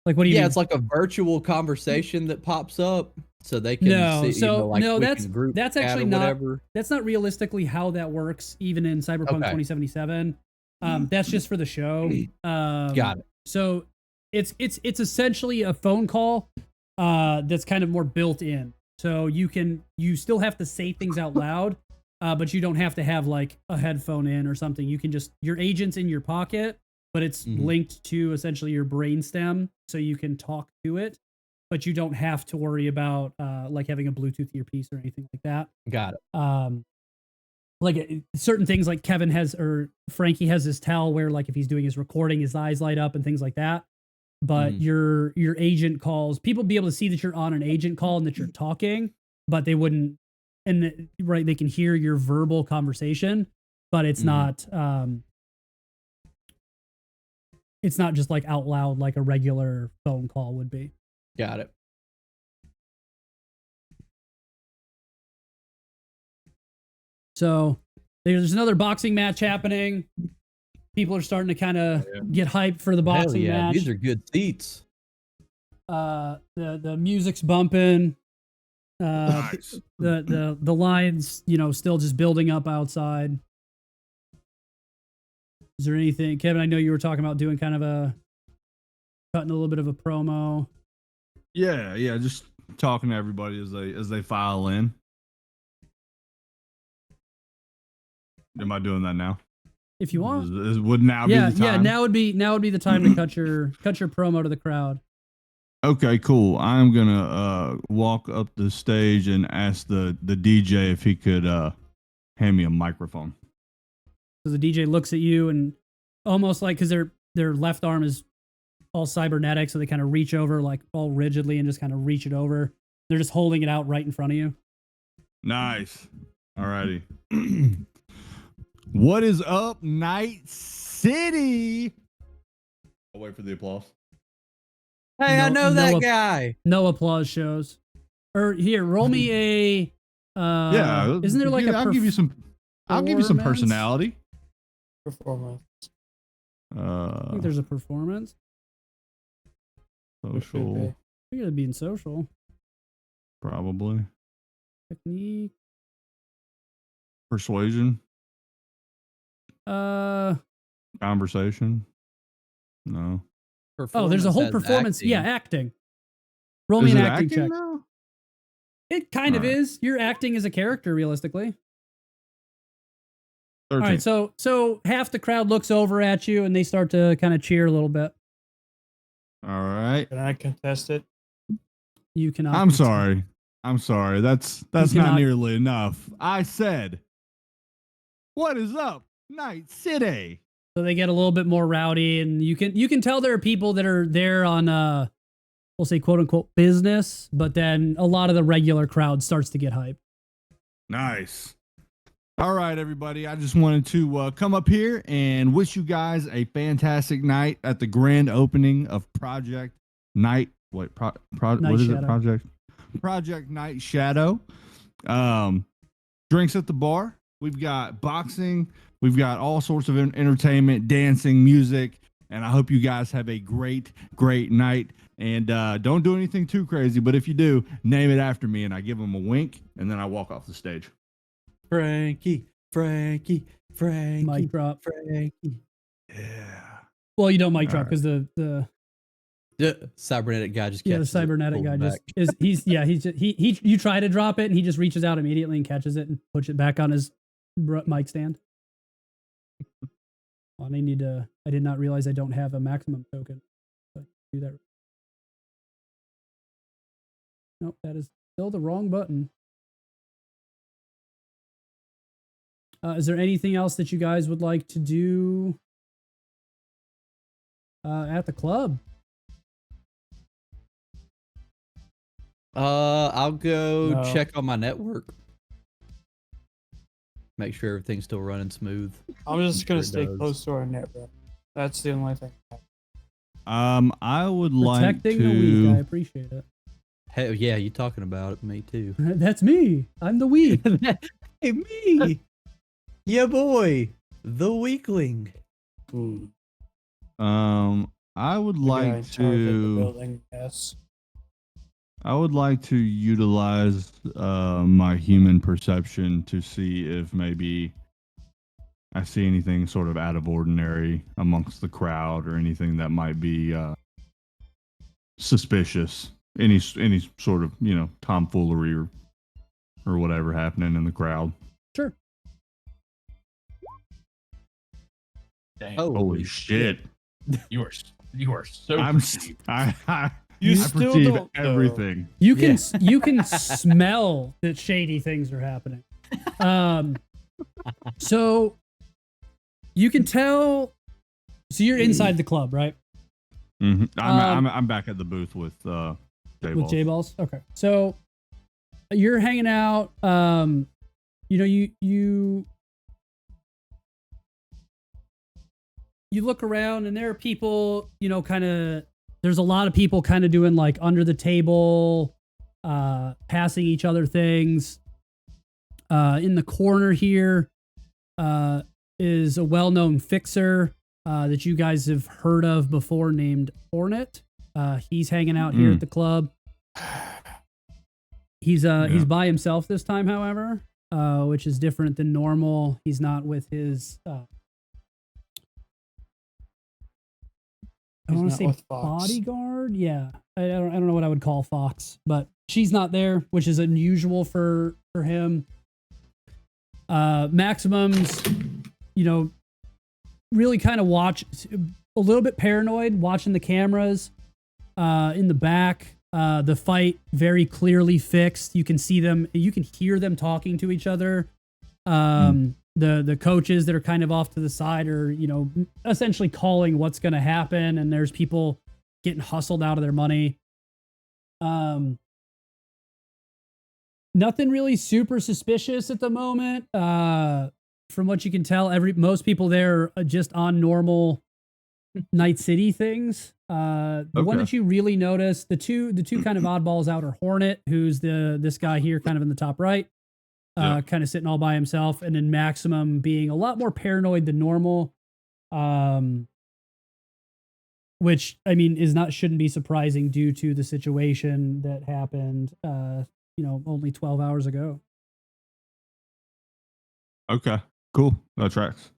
like, what do you Yeah, mean? it's like a virtual conversation that pops up, so they can No, see. so like no, we that's can group that's chat actually or not whatever. that's not realistically how that works, even in Cyberpunk Okay. 2077. That's just for the show. Got it. So it's essentially a phone call that's kind of more built in. So you still have to say things out loud, but you don't have to have like a headphone in or something. You can just your agent's in your pocket, but it's linked to essentially your brainstem, so you can talk to it, but you don't have to worry about like having a Bluetooth earpiece or anything like that. Got it. Like certain things like Kevin has or Frankie has this tell where like if he's doing his recording, his eyes light up and things like that. But your agent calls, people be able to see that you're on an agent call and that you're talking, but they wouldn't, and right, they can hear your verbal conversation, but it's not just like out loud like a regular phone call would be. Got it. So there's another boxing match happening. People are starting to kind of get hyped for the Hell boxing yeah, match. these are good seats. The music's bumping. Nice. The lines, still just building up outside. Is there anything, Kevin? I know you were talking about doing kind of cutting a little bit of a promo. Yeah, just talking to everybody as they file in. Am I doing that now? If you want. Would now be the time? Yeah, now would be the time to cut your promo to the crowd. Okay, cool. I'm gonna walk up the stage and ask the DJ if he could hand me a microphone. So the DJ looks at you and almost like, because their left arm is all cybernetic, so they kind of reach over like all rigidly and just kind of reach it over. They're just holding it out right in front of you. Nice. Alrighty. What is up, Night City? I'll wait for the applause. Hey, I know that no, guy. No applause shows. Or here, roll me a. Yeah, Isn't there like a? I'll give you some. I'll give you some personality. Performance. I think there's a performance. Social, I think it'd be in social. probably. Technique. Persuasion, conversation. No. Oh, there's a whole has performance. acting. Yeah, acting. Roll me Is an it acting check. now? It kind of Alright. is. You're acting as a character, realistically. 13. All right, so half the crowd looks over at you and they start to kind of cheer a little bit. All right. Can I contest it? You cannot. I'm sorry. I'm sorry. That's not cannot- nearly enough. I said, "What is up, Night City?" So they get a little bit more rowdy, and you can tell there are people that are there on we'll say quote unquote business, but then a lot of the regular crowd starts to get hyped. Nice. All right, everybody. I just wanted to come up here and wish you guys a fantastic night at the grand opening of Project Night. Wait, Night what is Shadow. it? Project Night Shadow. Drinks at the bar. We've got boxing. We've got all sorts of entertainment, dancing, music, and I hope you guys have a great, great night. And don't do anything too crazy, but if you do, name it after me, and I give them a wink, and then I walk off the stage. Frankie. Mic drop. Frankie. Yeah. Well, you don't mic All drop right. because the Cybernetic guy just yeah, the catches it, cybernetic pulls guy it just back. is he's just he you try to drop it and he just reaches out immediately and catches it and puts it back on his mic stand. Well, I did not realize I don't have a maximum token. So I can do that. Nope, that is still the wrong button. Is there anything else that you guys would like to do at the club? I'll go No. check on my network. Make sure everything's still running smooth. I'm just I'm gonna sure it stay does. close to our network. That's the only thing. I would like Protecting the weak. I to. appreciate it. Hell yeah, you talking about it? Me too. That's me. I'm the weak. Hey, me. Yeah, boy. The weakling. I would The guy in like charge of the to. building. Yes. I would like to utilize my human perception to see if maybe I see anything sort of out of ordinary amongst the crowd or anything that might be suspicious. Any sort of, tomfoolery or whatever happening in the crowd. Sure. Damn, Holy shit. you are so. I'm perceived. I You I still perceive don't, though. everything. You can you can smell that shady things are happening. So you can tell. So you're inside the club, right? Mm-hmm. I'm back at the booth with J-Balls. With J Balls. Okay, so you're hanging out. You look around and there are people. Kind of. There's a lot of people kind of doing like under the table, passing each other things. In the corner here is a well-known fixer that you guys have heard of before named Hornet. He's hanging out here at the club. He's by himself this time, however, which is different than normal. He's not with his I He's want to not say with Fox. bodyguard. Yeah, I don't know what I would call Fox, but she's not there, which is unusual for him. Maximum's, really kind of watch a little bit paranoid, watching the cameras in the back. The fight very clearly fixed. You can see them, you can hear them talking to each other. The coaches that are kind of off to the side are, essentially calling what's going to happen, and there's people getting hustled out of their money. Nothing really super suspicious at the moment. From what you can tell, most people there are just on normal Night City things. The one Okay. that you really notice, the two kind of oddballs out are Hornet, who's this guy here, kind of in the top right, Yeah. kind of sitting all by himself, and then Maximum being a lot more paranoid than normal. Which I mean shouldn't be surprising due to the situation that happened, only 12 hours ago. Okay. Cool. That tracks.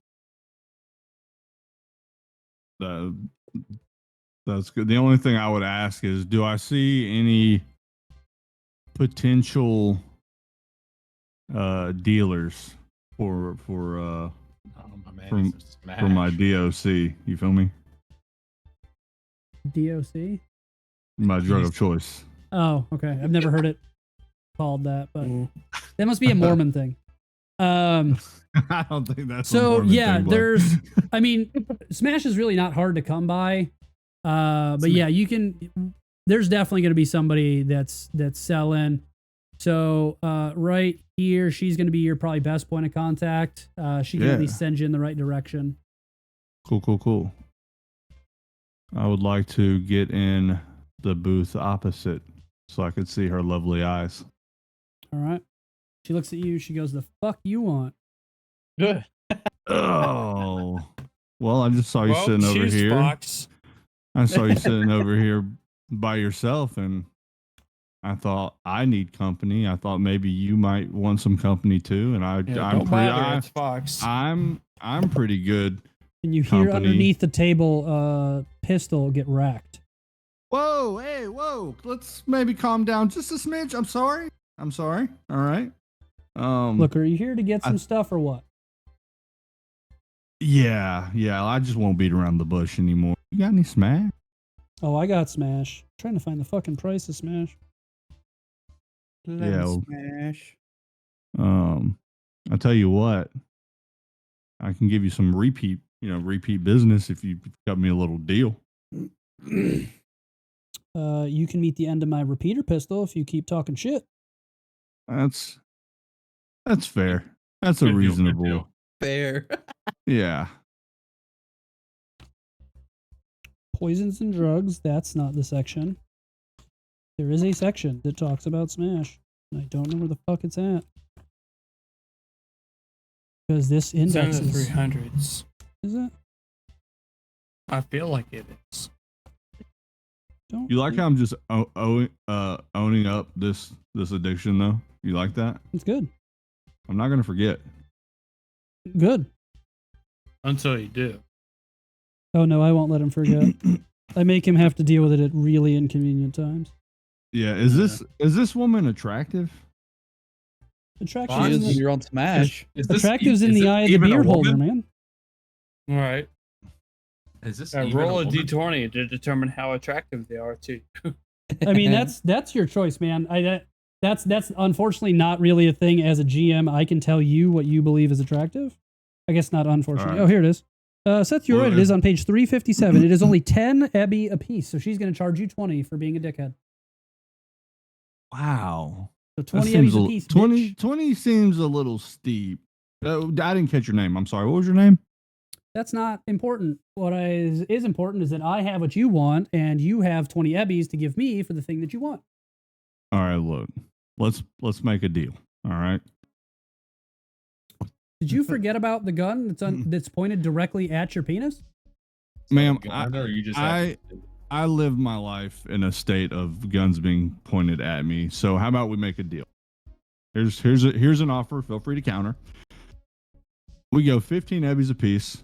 That's good. The only thing I would ask is, do I see any potential dealers for Oh, my man, from- it's a smash. for my DOC? You feel me? DOC? My drug of choice. Oh, okay. I've never heard it called that, but Mm. that must be a Mormon thing. I don't think that's a So Mormon yeah, thing, but- there's. I mean, Smash is really not hard to come by. But yeah, you can. There's definitely going to be somebody that's selling. So right here, she's going to be your probably best point of contact. She can at Yeah. least send you in the right direction. Cool. I would like to get in the booth opposite so I could see her lovely eyes. All right. She looks at you. She goes, "The fuck you want?" Good. Oh, well, I just saw you Well, sitting over cheers, here. Fox. I saw you sitting over here by yourself, and I thought I need company. I thought maybe you might want some company too, and I'm Don't bother, it's Fox. I'm pretty good. And you hear Company. underneath the table, pistol get racked. Whoa, hey, whoa! Let's maybe calm down just a smidge. I'm sorry. All right. Look, are you here to get some stuff or what? Yeah. I just won't beat around the bush anymore. You got any smash? Oh, I got Smash. trying to find the fucking price of Smash. Yeah. Smash. I tell you what, I can give you some repeat business if you got me a little deal. You can meet the end of my repeater pistol if you keep talking shit. That's fair. That's Good a deal, good reasonable. deal. Fair. Yeah. Poisons and drugs, that's not the section. There is a section that talks about Smash. And I don't know where the fuck it's at. Because this It's in index the is... 300s. Is it? I feel like it is. Don't You like how I'm just owning up this addiction though? You like that? It's good. I'm not gonna forget. Good. Until you do. Oh no, I won't let him forget. I make him have to deal with it at really inconvenient times. Yeah. Is this woman attractive? Attractive's She in is the, you're on Smash. attractive's in is the this eye of the even a beer holder, woman? man. All right. Is this Roll a woman? d20 to determine how attractive they are to you. I mean, that's your choice, man. That's unfortunately not really a thing. As a GM, I can tell you what you believe is attractive. I guess not unfortunately. All Oh, right. here it is. Seth, you're Well, right. It is on page 357. It is only 10 Ebby apiece, so she's going to charge you 20 for being a dickhead. Wow. So That 20 seems Ebbies apiece. 20 seems a little steep. I didn't catch your name. I'm sorry. What was your name? That's not important. What is important is that I have what you want, and you have 20 Ebbies to give me for the thing that you want. All right, look. Let's make a deal. All right. Did you forget about the gun that's pointed directly at your penis? Ma'am, Or you just I live my life in a state of guns being pointed at me. So how about we make a deal? Here's an offer. Feel free to counter. We go 15 Ebbies apiece,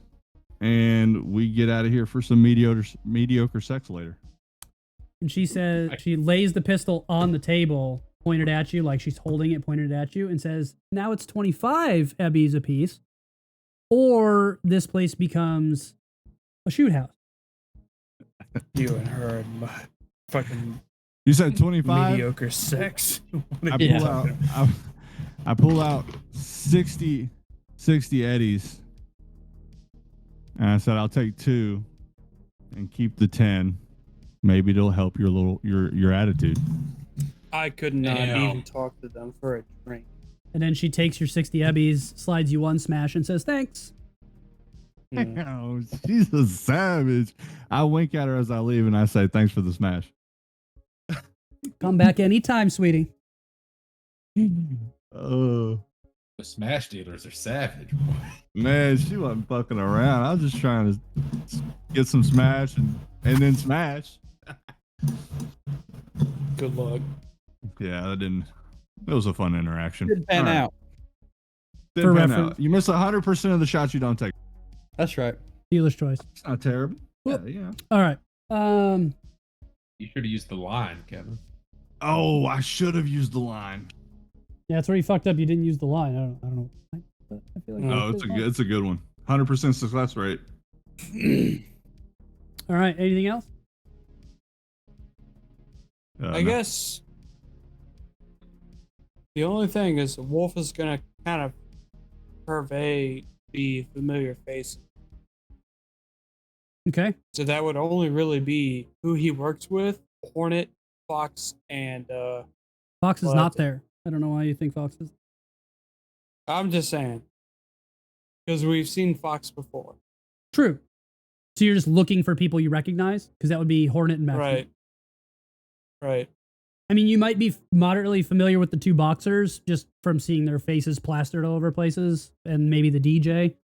and we get out of here for some mediocre sex later. And she says, she lays the pistol on the table, pointed at you, like she's holding it pointed at you, and says, now it's 25 Ebbies apiece, or this place becomes a shoot house. You and her and my fucking You said 25. mediocre sex. What I are you pull out. talking about? I pull out 60 Eddies, and I said I'll take 2 and keep the 10. Maybe it'll help your attitude. I could not Damn. even talk to them for a drink. And then she takes your 60 ebbies, slides you one smash, and says thanks. Mm. Oh, she's a savage. I wink at her as I leave and I say, thanks for the smash. Come back anytime, sweetie. Oh, The Smash dealers are savage. man, she wasn't fucking around. I was just trying to get some smash and then smash. Good luck. Yeah, that didn't. It was a fun interaction. Didn't pan All right. out. Didn't For pan reference. out. You miss 100% of the shots you don't take. That's right. Dealer's choice. It's not terrible. Well- Yeah. All right. You should have used the line, Kevin. Oh, I should have used the line. Yeah, that's where you fucked up. You didn't use the line. I don't know. But I feel like Oh, it's a good one. 100% success rate. All right. Anything else? I No. guess the only thing is the wolf is gonna kind of purvey the familiar face. Okay. So that would only really be who he works with, Hornet, Fox, and Fox is Well, not that's- there. I don't know why you think Fox is. I'm just saying. Because we've seen Fox before. True. So you're just looking for people you recognize? Because that would be Hornet and Maximum. Right. Right. I mean, you might be moderately familiar with the two boxers just from seeing their faces plastered all over places, and maybe the DJ,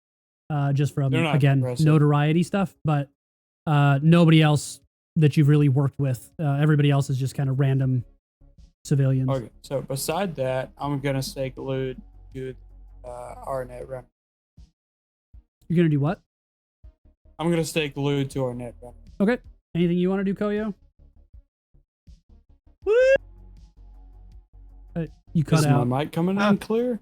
just from, They're not again, impressive. notoriety stuff. But nobody else that you've really worked with. Everybody else is just kind of random civilians. Okay. So beside that, I'm gonna stay glued to our net runner. You're going to do what? I'm gonna stay glued to our net runner. Okay. Anything you want to do, Koyo? You cut Is out. my mic coming in clear?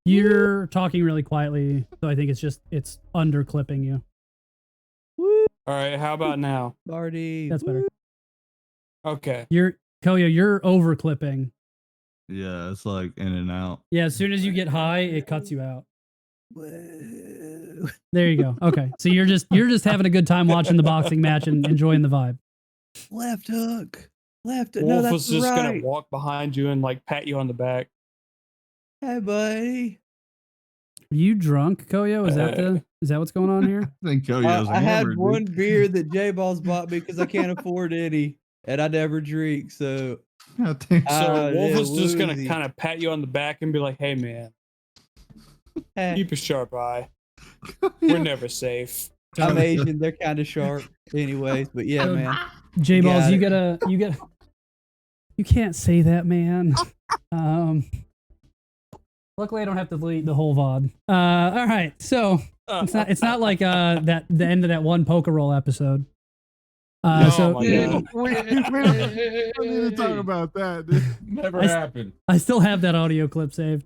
You're talking really quietly, so I think it's under clipping you. All right. How about now? Marty. That's better. Okay. Koyo, you're over clipping. Yeah, it's like in and out. Yeah, as soon as you get high, it cuts you out. There you go. Okay. So you're just having a good time watching the boxing match and enjoying the vibe. Left hook. Left. Wolf No, that's was just right. gonna walk behind you and like pat you on the back. Hey, buddy. Are you drunk, Koyo? Is that what's going on here? I think Koyo's I had hammered, one dude. beer that J Balls bought me because I can't afford any, and I never drink. So I think So Ah, Wolf yeah, is just gonna woozy. kind of pat you on the back and be like, "Hey, man, eh, keep a sharp eye. so. We're never safe." I'm Asian. They're kind of sharp, anyways. But yeah, man. J Balls, Got you it. you can't say that, man. Luckily I don't have to delete the whole VOD. All right. So it's not like the end of that one poker roll episode. Oh So my God. we don't need to talk about that, dude. Never I- happened. I still have that audio clip saved.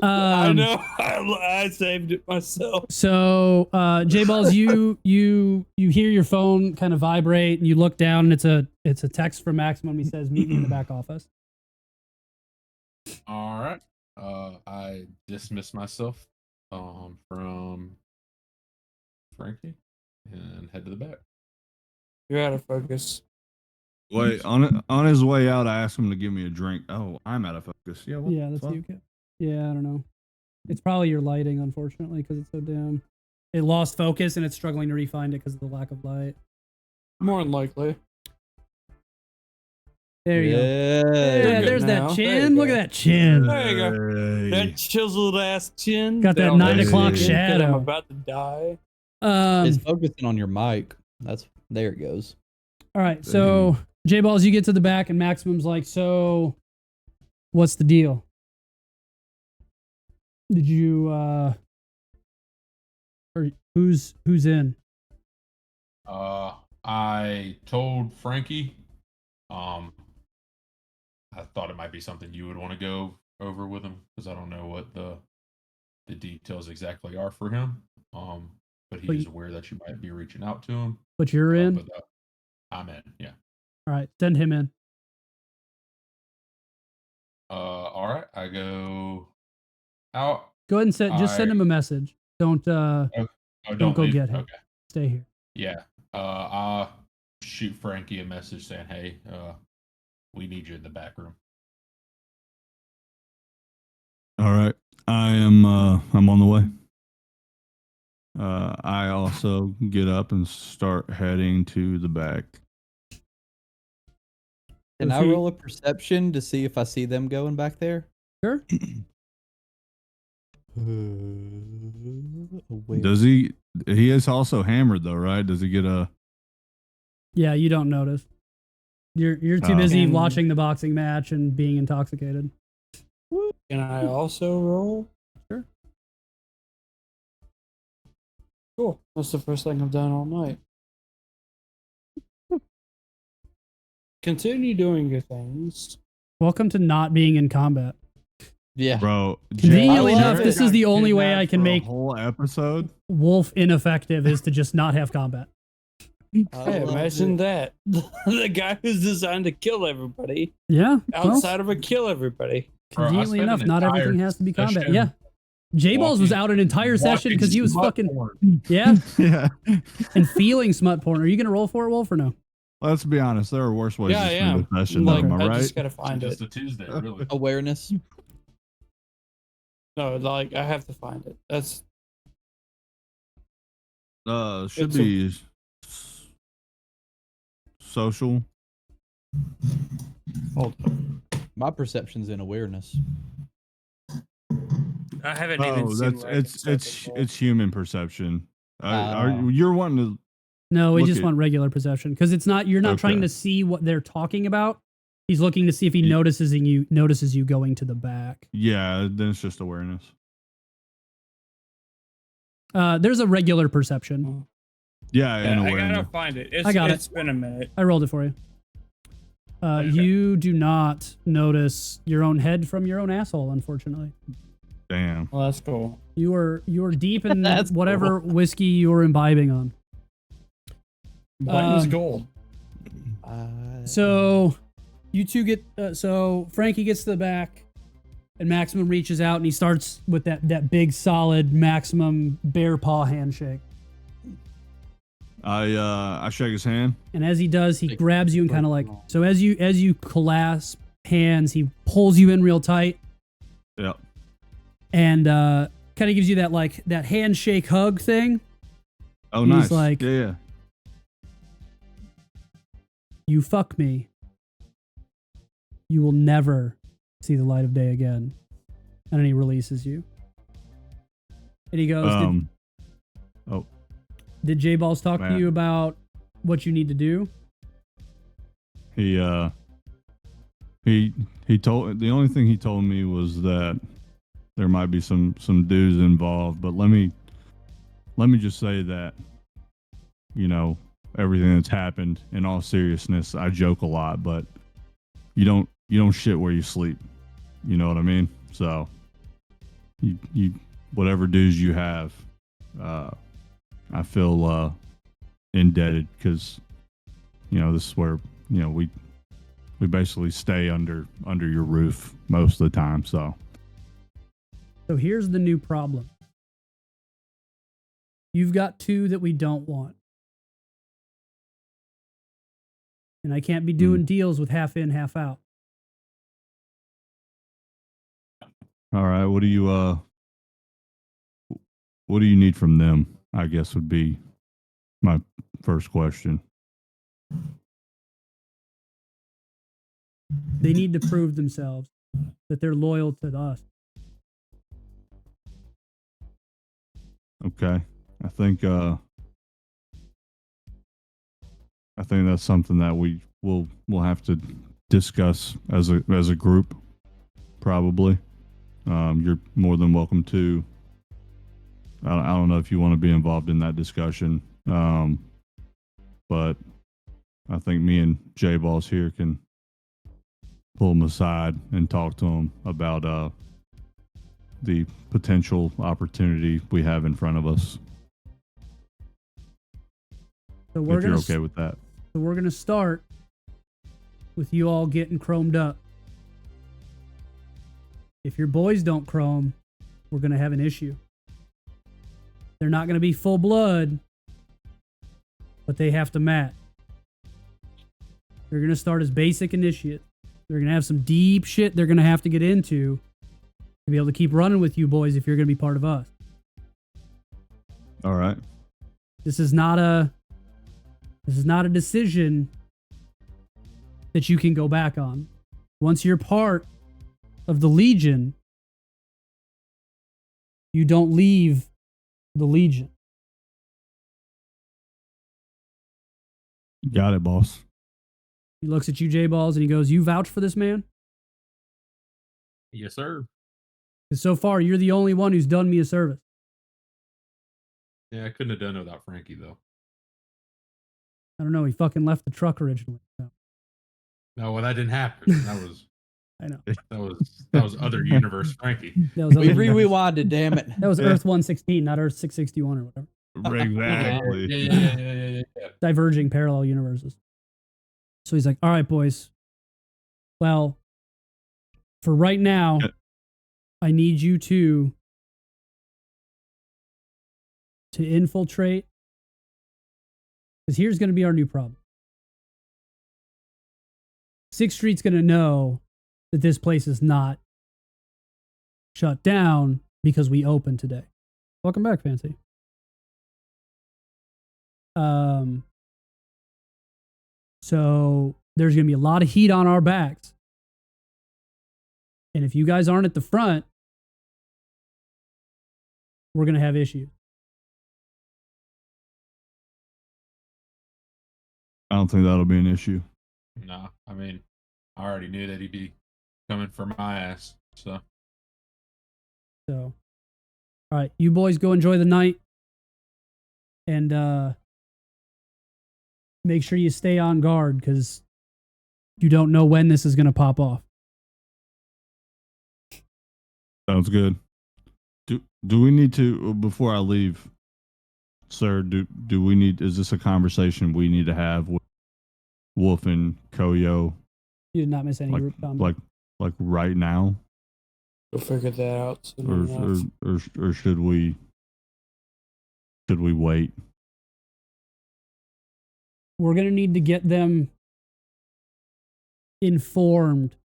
I know. I saved it myself. So, J Balls, you hear your phone kind of vibrate, and you look down, and it's a text from Maximum. He says, "Meet me in the back office." All right. I dismiss myself from Frankie and head to the back. You're out of focus. Wait, on his way out, I asked him to give me a drink. Oh, I'm out of focus. Yeah, what Yeah, the that's fuck? you. Kip. Yeah, I don't know. It's probably your lighting, unfortunately, because it's so dim. It lost focus, and it's struggling to refind it because of the lack of light. More than likely. There you go. Yeah. Yeah, good there's now. that There chin. you Look go. at that chin. There you go. Hey. That chiseled ass chin. Got that I'm 9 o'clock thinking that I'm shadow. about to die. It's focusing on your mic. There it goes. All right, so J Balls, you get to the back, and Maximum's like, "So, what's the deal? Did you or who's in?" I told Frankie, I thought it might be something you would want to go over with him because I don't know what the details exactly are for him. But he But is you- aware that you might be reaching out to him. But you're in. But I'm in, yeah. All right, send him in. All right, I go out. Go ahead and send him a message. Don't Oh, don't go leave? get him. Okay. Stay here. Yeah. I'll shoot Frankie a message saying, "Hey, We need you in the back room. All right. I'm on the way. I also get up and start heading to the back. Can I he- roll a perception to see if I see them going back there? Sure. Does he is also hammered though, right? Does he get a Yeah, you don't notice. You're too Oh. busy And- watching the boxing match and being intoxicated. Can I also roll? Sure. Cool. That's the first thing I've done all night. Continue doing your things. Welcome to not being in combat. Yeah. bro? Conveniently I love enough, it. this is the only way I Kidnapped can for a make whole episode. Wolf ineffective is to just not have combat. Hey, love imagine it. that. The guy who's designed to kill everybody Yeah. well, outside of a kill everybody. Bro, I conveniently spent enough, an not entire everything has to be combat. session Yeah. J-Balls was walking- out an entire session because he was smut fucking, porn. yeah, Yeah. and feeling smut porn. Are you going to roll for it, Wolf, or no? Let's be honest. There are worse ways Yeah, to I spend am. a session. Like, Though, am I I right? just gotta find Just it. a Tuesday, really. Awareness. No, like I have to find it. That's Should It's a- be social. hold on. My perception's in awareness. I haven't even Oh, seen that's where I can set it's it. it's human perception. Oh. You're wanting to? No, we Look just at- want regular perception because it's not. You're not trying Okay. to see what they're talking about. He's looking to see if he Ye- notices you going to the back. Yeah, then it's just awareness. There's a regular perception. Yeah, Yeah, and I awareness. gotta find it. I got it. It's been a minute. I rolled it for you. Okay. You do not notice your own head from your own asshole, unfortunately. Damn. Well, that's cool. You are deep in That's whatever whiskey you were imbibing on. Button's gold. So you two get so Frankie gets to the back and Maximum reaches out and he starts with that big solid Maximum bear paw handshake. I shake his hand. And as he does, he Like, grabs you and kind of like so as you clasp hands, he pulls you in real tight Yep. and kind of gives you that handshake hug thing. Oh, He's nice. like- yeah. You fuck me. You will never see the light of day again. And then he releases you. And he goes, Did J-Balls talk to Man. you about what you need to do? He told the only thing he told me was that there might be some dudes involved, but let me just say that, you know, everything that's happened, in all seriousness, I joke a lot, but you don't shit where you sleep. You know what I mean? So you whatever dues you have, I feel indebted because, you know, this is where, you know, we basically stay under your roof most of the time. So So here's the new problem. You've got two that we don't want. And I can't be doing deals with half in, half out. all right, what do you need from them? I guess would be my first question. They need to prove themselves that they're loyal to us. Okay. I think that's something that we'll have to discuss as a group, probably. You're more than welcome to. I don't know if you want to be involved in that discussion, but I think me and J Balls here can pull them aside and talk to them about the potential opportunity we have in front of us. So we're If you're gonna okay with that. So we're going to start with you all getting chromed up. If your boys don't chrome, we're going to have an issue. They're not going to be full blood, but they have to match. They're going to start as basic initiates. They're going to have some deep shit they're going to have to get into to be able to keep running with you boys if you're going to be part of us. All right. This is not a decision that you can go back on. Once you're part of the Legion, you don't leave the Legion. Got it, boss. He looks at you, J-Balls, and he goes, "You vouch for this man? Yes, sir. Because so far, you're the only one who's done me a service." Yeah, I couldn't have done it without Frankie though. I don't know. He fucking left the truck originally. So. No, well, that didn't happen. That was I know. that was other universe Frankie. That was, We other- rewinded, damn it. that was Earth 116, not Earth 661 or whatever. Exactly. Yeah. Diverging parallel universes. So he's like, "All right, boys. Well, for right now, I need you to infiltrate. Because here's going to be our new problem. 6th Street's going to know that this place is not shut down because we opened today." Welcome back, Fancy. So there's going to be a lot of heat on our backs. And if you guys aren't at the front, we're going to have issues. I don't think that'll be an issue. Nah, I mean, I already knew that he'd be coming for my ass. So So, all right, you boys go enjoy the night. And make sure you stay on guard because you don't know when this is going to pop off. Sounds good. Do we need to, before I leave, sir, do we need, is this a conversation we need to have with Wolf and Koyo, You did not miss any group combat. like right now? We'll figure that out soon enough. Or should we wait? We're going to need to get them informed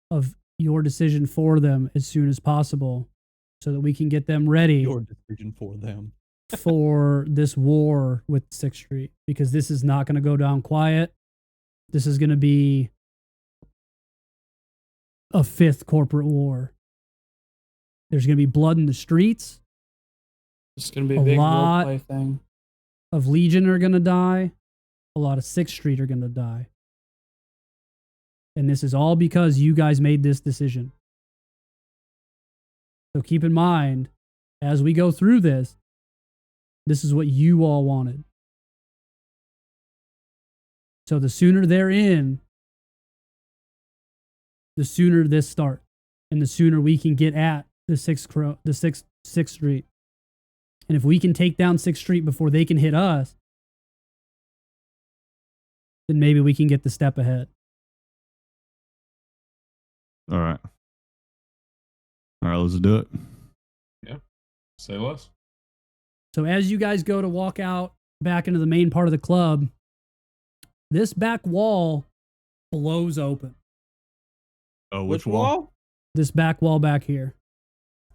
of your decision for them as soon as possible so that we can get them ready Your decision for them. for this war with 6th Street, because this is not going to go down quiet. This is going to be a 5th corporate war. There's going to be blood in the streets. It's going to be A a big lot roleplay thing. Of Legion are going to die. A lot of 6th Street are going to die. And this is all because you guys made this decision. So keep in mind, as we go through this, this is what you all wanted. So the sooner they're in, the sooner this starts. And the sooner we can get at the 6th Street. And if we can take down 6th Street before they can hit us, then maybe we can get the step ahead. All right, let's do it. yeah, say less. So as you guys go to walk out back into the main part of the club, this back wall blows open. Oh, which wall? This back wall back here.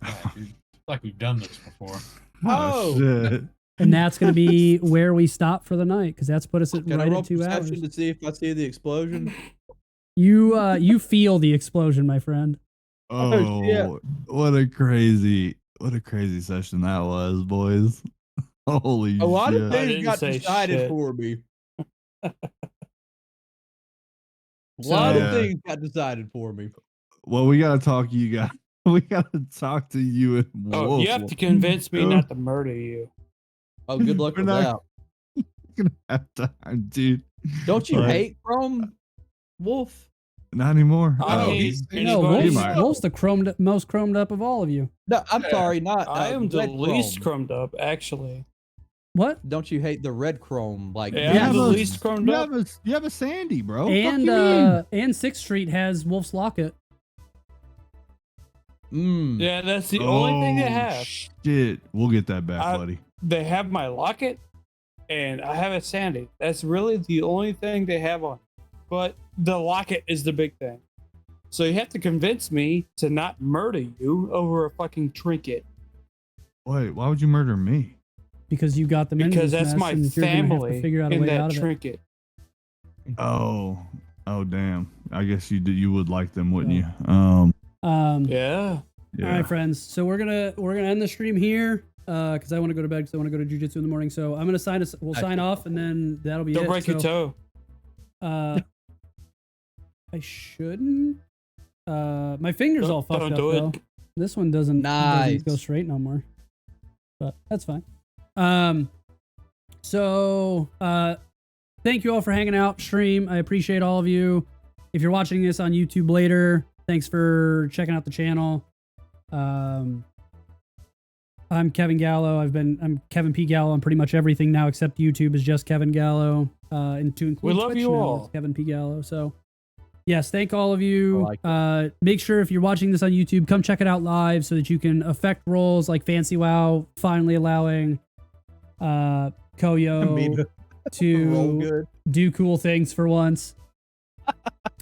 Yeah, dude, it's like we've done this before. Oh. Shit. And that's going to be where we stop for the night, because that's put us at Can I right roll at 2 hours. perception to see if I see the explosion? You feel the explosion, my friend. Oh, shit. what a crazy session that was, boys. Holy A lot shit. of I things didn't got say decided shit. for me. A So- lot Yeah. of things got decided for me. Well, we gotta talk to you guys. We gotta talk to you and Oh, Wolf. you have to convince me not to murder you. Oh, good luck We're with not- that. Gonna have time, dude. Don't you Right. hate Chrome Wolf? Not anymore. I Oh, hate he's- No, anybody- Wolf's the most chromed up of all of you. No, I'm Yeah. sorry, not. I am the red least Chrome. chromed up, actually. What? Don't you hate the red Chrome? Like, Yeah, You I'm have the a- least chromed you up. have a Sandy, bro. Fuck And you mean? 6th Street has Wolf's Locket. Yeah, that's the only thing they have. Shit, we'll get that back, buddy. They have my locket, and I have a Sandy. That's really the only thing they have on. but the locket is the big thing. So you have to convince me to not murder you over a fucking trinket. Wait, why would you murder me? Because you got them in Because this that's mess my and you're gonna have to family figure out a in way that out of it. trinket. Oh, damn. I guess you would like them, wouldn't Yeah. you? Yeah. Yeah. All right, friends. So we're gonna end the stream here because I want to go to bed because I want to go to jujitsu in the morning. So I'm gonna sign off and then that'll be Don't it. break your toe. I shouldn't. My finger's all fucked Don't up do though. it. This one doesn't go straight no more. But that's fine. So thank you all for hanging out stream. I appreciate all of you. If you're watching this on YouTube later, thanks for checking out the channel. I'm Kevin Gallo. I'm Kevin P. Gallo on pretty much everything now except YouTube is just Kevin Gallo. And to include We love Twitch you now, all. it's Kevin P. Gallo. So yes, thank all of you. I like Make sure if you're watching this on YouTube, come check it out live so that you can affect roles like Fancy WoW finally allowing Koyo to do cool things for once.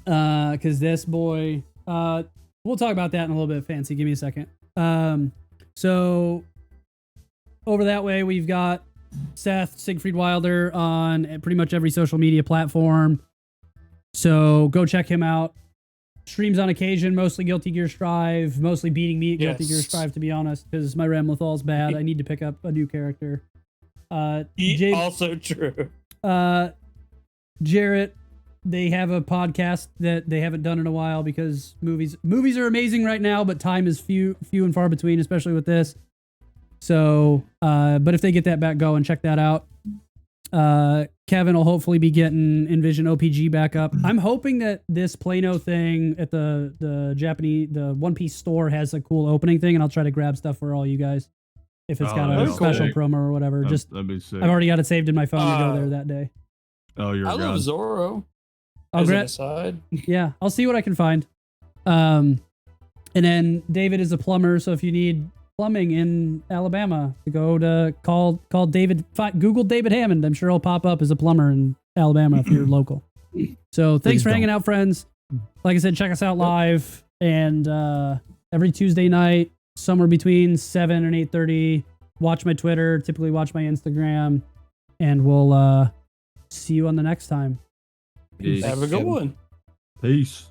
Because this boy, we'll talk about that in a little bit. Fancy, give me a second. So over that way, we've got Seth Siegfried Wilder on pretty much every social media platform. So go check him out. Streams on occasion, mostly Guilty Gear Strive, mostly beating me at Guilty Gear Strive, to be honest, because my Ramlethal's bad. I need to pick up a new character. Also true. Jarrett, they have a podcast that they haven't done in a while because movies are amazing right now, but time is few and far between, especially with this. So, but if they get that back going, check that out. Kevin will hopefully be getting Envision OPG back up. I'm hoping that this Plano thing at the Japanese, the One Piece store has a cool opening thing, and I'll try to grab stuff for all you guys. If it's got a that'd be special sick. promo or whatever. That'd be sick. I've already got it saved in my phone to go there that day. Oh, you're I a love god. Zoro. I'll As an grab, aside. yeah, I'll see what I can find. And then David is a plumber, so if you need plumbing in Alabama, go to call David. Google David Hammond. I'm sure he'll pop up as a plumber in Alabama if you're local. So thanks for hanging out, friends. Like I said, check us out live and every Tuesday night, somewhere between 7 and 8:30. Watch my Twitter. Typically, watch my Instagram, and we'll see you on the next time. Peace. Have a good one. Peace.